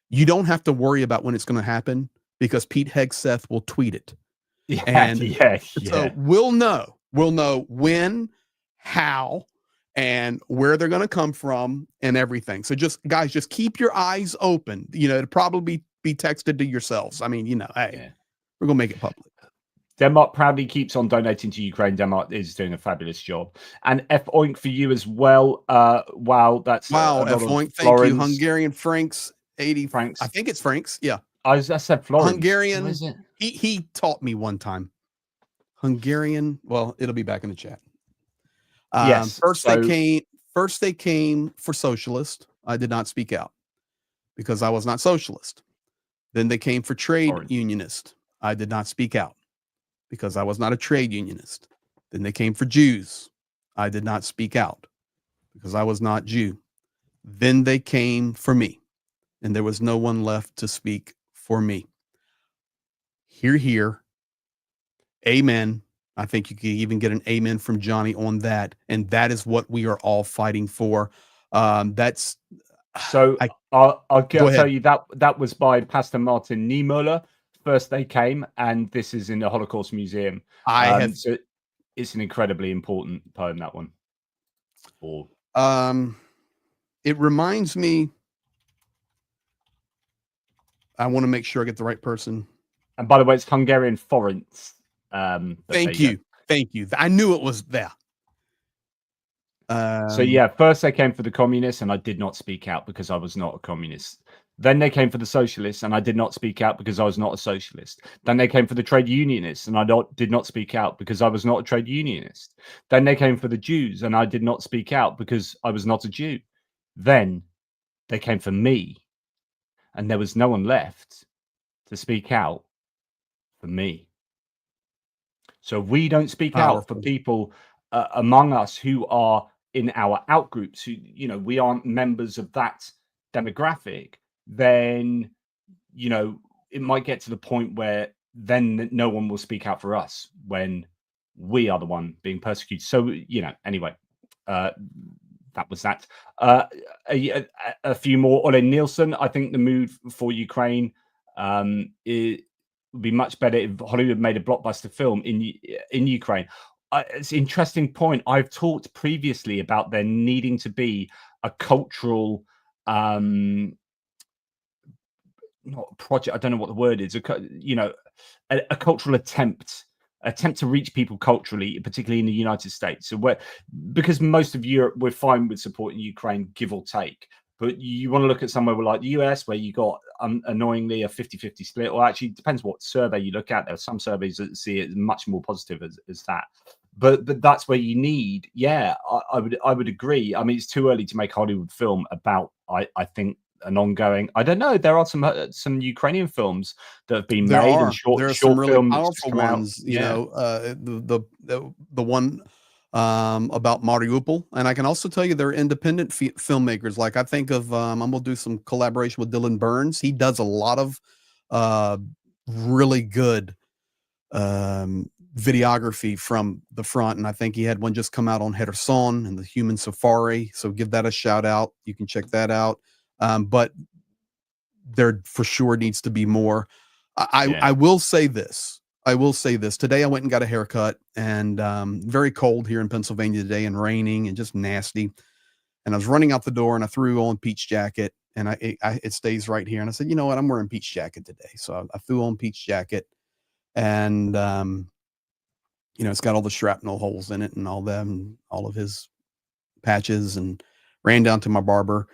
You don't have to worry about when it's going to happen because Pete Hegseth will tweet it. Yeah, and so we'll know when, how, and where they're going to come from and everything. So just keep your eyes open. It'll probably be texted to yourselves. I mean, hey, we're going to make it public. Denmark proudly keeps on donating to Ukraine. Denmark is doing a fabulous job. And F oink for you as well. Wow, that's wow. F oink, thank you. Hungarian francs, 80 francs. I think it's francs. Yeah, I said Florence. Hungarian. He taught me one time. Hungarian. Well, it'll be back in the chat. Yes. First they came for socialist. I did not speak out because I was not socialist. Then they came for trade unionist. I did not speak out because I was not a trade unionist. Then they came for Jews. I did not speak out because I was not Jew. Then they came for me, and there was no one left to speak for me. Hear. Amen. I think you can even get an amen from Johnny on that. And that is what we are all fighting for. That's so I'll tell you that was by Pastor Martin Niemöller. First they came, and this is in the Holocaust Museum. So it's an incredibly important poem, that one. It reminds me. I want to make sure I get the right person. And by the way, it's Hungarian forints. Thank you. I knew it was there. So yeah, first they came for the communists, and I did not speak out because I was not a communist. Then they came for the socialists, and I did not speak out because I was not a socialist. Then they came for the trade unionists, and I did not speak out because I was not a trade unionist. Then they came for the Jews, and I did not speak out because I was not a Jew. Then they came for me, and there was no one left to speak out for me. So we don't speak out for people among us who are in our out groups, who, we aren't members of that demographic, then, it might get to the point where then no one will speak out for us when we are the one being persecuted. So, anyway, that was that. A few more. Ole Nielsen, I think the mood for Ukraine it would be much better if Hollywood made a blockbuster film in Ukraine. It's an interesting point. I've talked previously about there needing to be a cultural not a project, I don't know what the word is, a cultural attempt to reach people culturally, particularly in the United States. So because most of Europe, we're fine with supporting Ukraine, give or take, but you want to look at somewhere like the US, where you got annoyingly a 50-50 split, or actually it depends what survey you look at. There are some surveys that see it much more positive as that. But that's where you need, I would agree. I mean, it's too early to make Hollywood film about, I think, an ongoing. I don't know. There are some Ukrainian films that have been made and there are short some really film powerful ones. You know, the one about Mariupol, and I can also tell you there are independent filmmakers. Like I think of I'm gonna do some collaboration with Dylan Burns. He does a lot of really good videography from the front, and I think he had one just come out on Kherson and the Human Safari. So give that a shout out. You can check that out. But there for sure needs to be more. I will say this. Today I went and got a haircut, and very cold here in Pennsylvania today, and raining and just nasty. And I was running out the door, and I threw on Pete's jacket, and it stays right here. And I said, you know what? I'm wearing Pete's jacket today. So I threw on Pete's jacket, and you know, it's got all the shrapnel holes in it and all them, all of his patches, and ran down to my barber.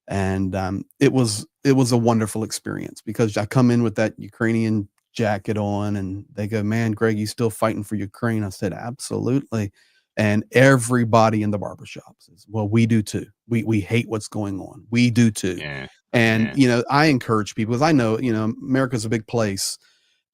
And it was a wonderful experience, because I come in with that Ukrainian jacket on, and they go, "Man, Greg, you still fighting for Ukraine?" I said, "Absolutely." And everybody in the barbershop says, "Well, we do too. We hate what's going on. We do too." And you know, I encourage people, because I know, you know, America's a big place,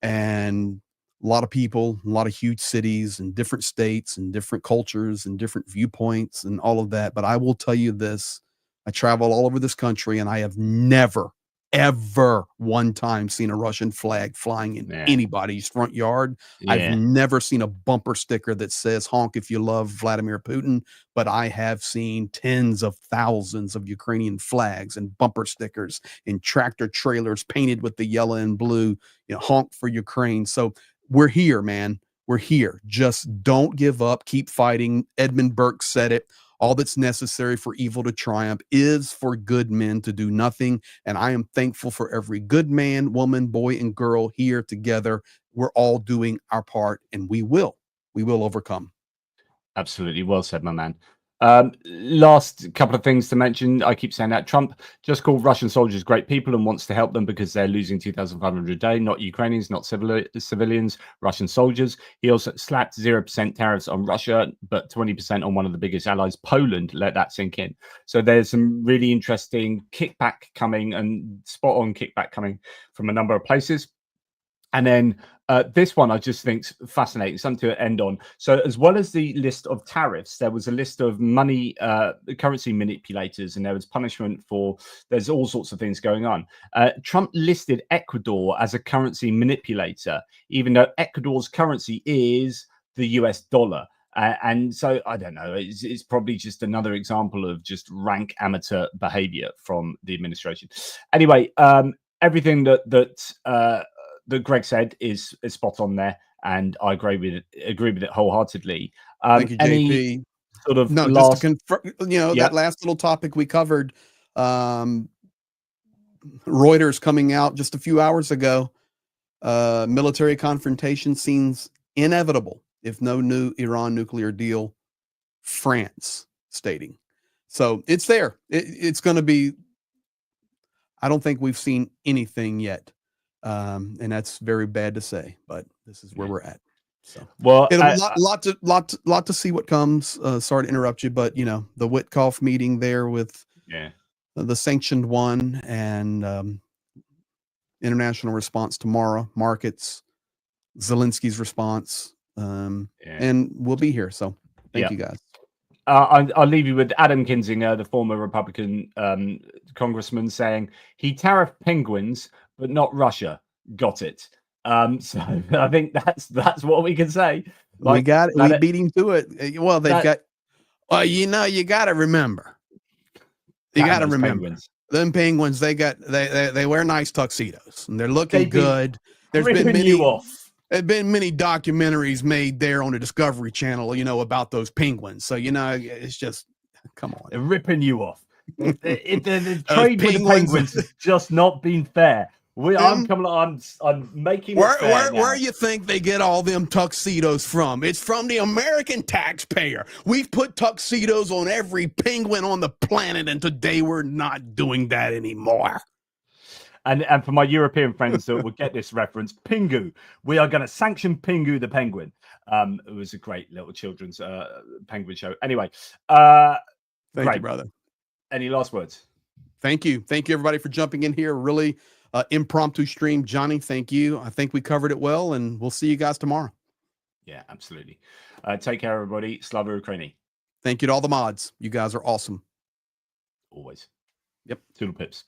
and a lot of people, a lot of huge cities and different states and different cultures and different viewpoints and all of that. But I will tell you this. I travel all over this country, and I have never, ever one time seen a Russian flag flying in anybody's front yard. I've never seen a bumper sticker that says "honk if you love Vladimir Putin," but I have seen tens of thousands of Ukrainian flags and bumper stickers and tractor trailers painted with the yellow and blue, you know, "honk for Ukraine." So we're here, man. We're here. Just don't give up. Keep fighting. Edmund Burke said it. All that's necessary for evil to triumph is for good men to do nothing. And I am thankful for every good man, woman, boy, and girl here together. We're all doing our part, and we will overcome. Absolutely. Well said, my man. Last couple of things to mention. I keep saying that Trump just called Russian soldiers great people and wants to help them because they're losing 2,500 a day, not Ukrainians, not civilians, Russian soldiers. He also slapped 0% tariffs on Russia, but 20% on one of the biggest allies, Poland. Let that sink in. So there's some really interesting kickback coming, and spot on kickback coming from a number of places. And then this one I just think's fascinating, something to end on. So as well as the list of tariffs, there was a list of money, currency manipulators, and there was punishment for, there's all sorts of things going on. Trump listed Ecuador as a currency manipulator, even though Ecuador's currency is the US dollar. And so I don't know, it's probably just another example of just rank amateur behavior from the administration. Anyway, everything that Greg said is spot on there, and I agree with it wholeheartedly. Thank you, JP. Sort of just to confirm, you know, that last little topic we covered, Reuters coming out just a few hours ago, military confrontation seems inevitable if no new Iran nuclear deal, France stating. So it's there. It's going to be, I don't think we've seen anything yet. And that's very bad to say, but this is where we're at. So, well, lot to see what comes. Sorry to interrupt you, but you know, the Witkoff meeting there with the sanctioned one, and international response tomorrow, markets, Zelensky's response, and we'll be here. So thank you guys. I'll leave you with Adam Kinzinger, the former Republican congressman, saying he tariffed penguins, but not Russia. Got it. So I think that's what we can say. Like, we got it. We beat him to it. Well, they've got. Well, you know, you got to remember. You got to remember them penguins. They wear nice tuxedos and they're looking good. There's been many documentaries made there on the Discovery Channel, you know, about those penguins. So you know, it's just come on, they're ripping you off. The trade with the penguins has just not been fair. I'm making it fair now. Where you think they get all them tuxedos from? It's from the American taxpayer. We've put tuxedos on every penguin on the planet, and today we're not doing that anymore. And for my European friends that will get this reference, Pingu. We are going to sanction Pingu the penguin. It was a great little children's penguin show. Anyway, Thank you, brother. Any last words? Thank you. Thank you, everybody, for jumping in here. Really impromptu stream. Johnny, thank you. I think we covered it well, and we'll see you guys tomorrow. Yeah, absolutely. Take care, everybody. Slava Ukraini. Thank you to all the mods. You guys are awesome. Always. Yep. Toodle pips.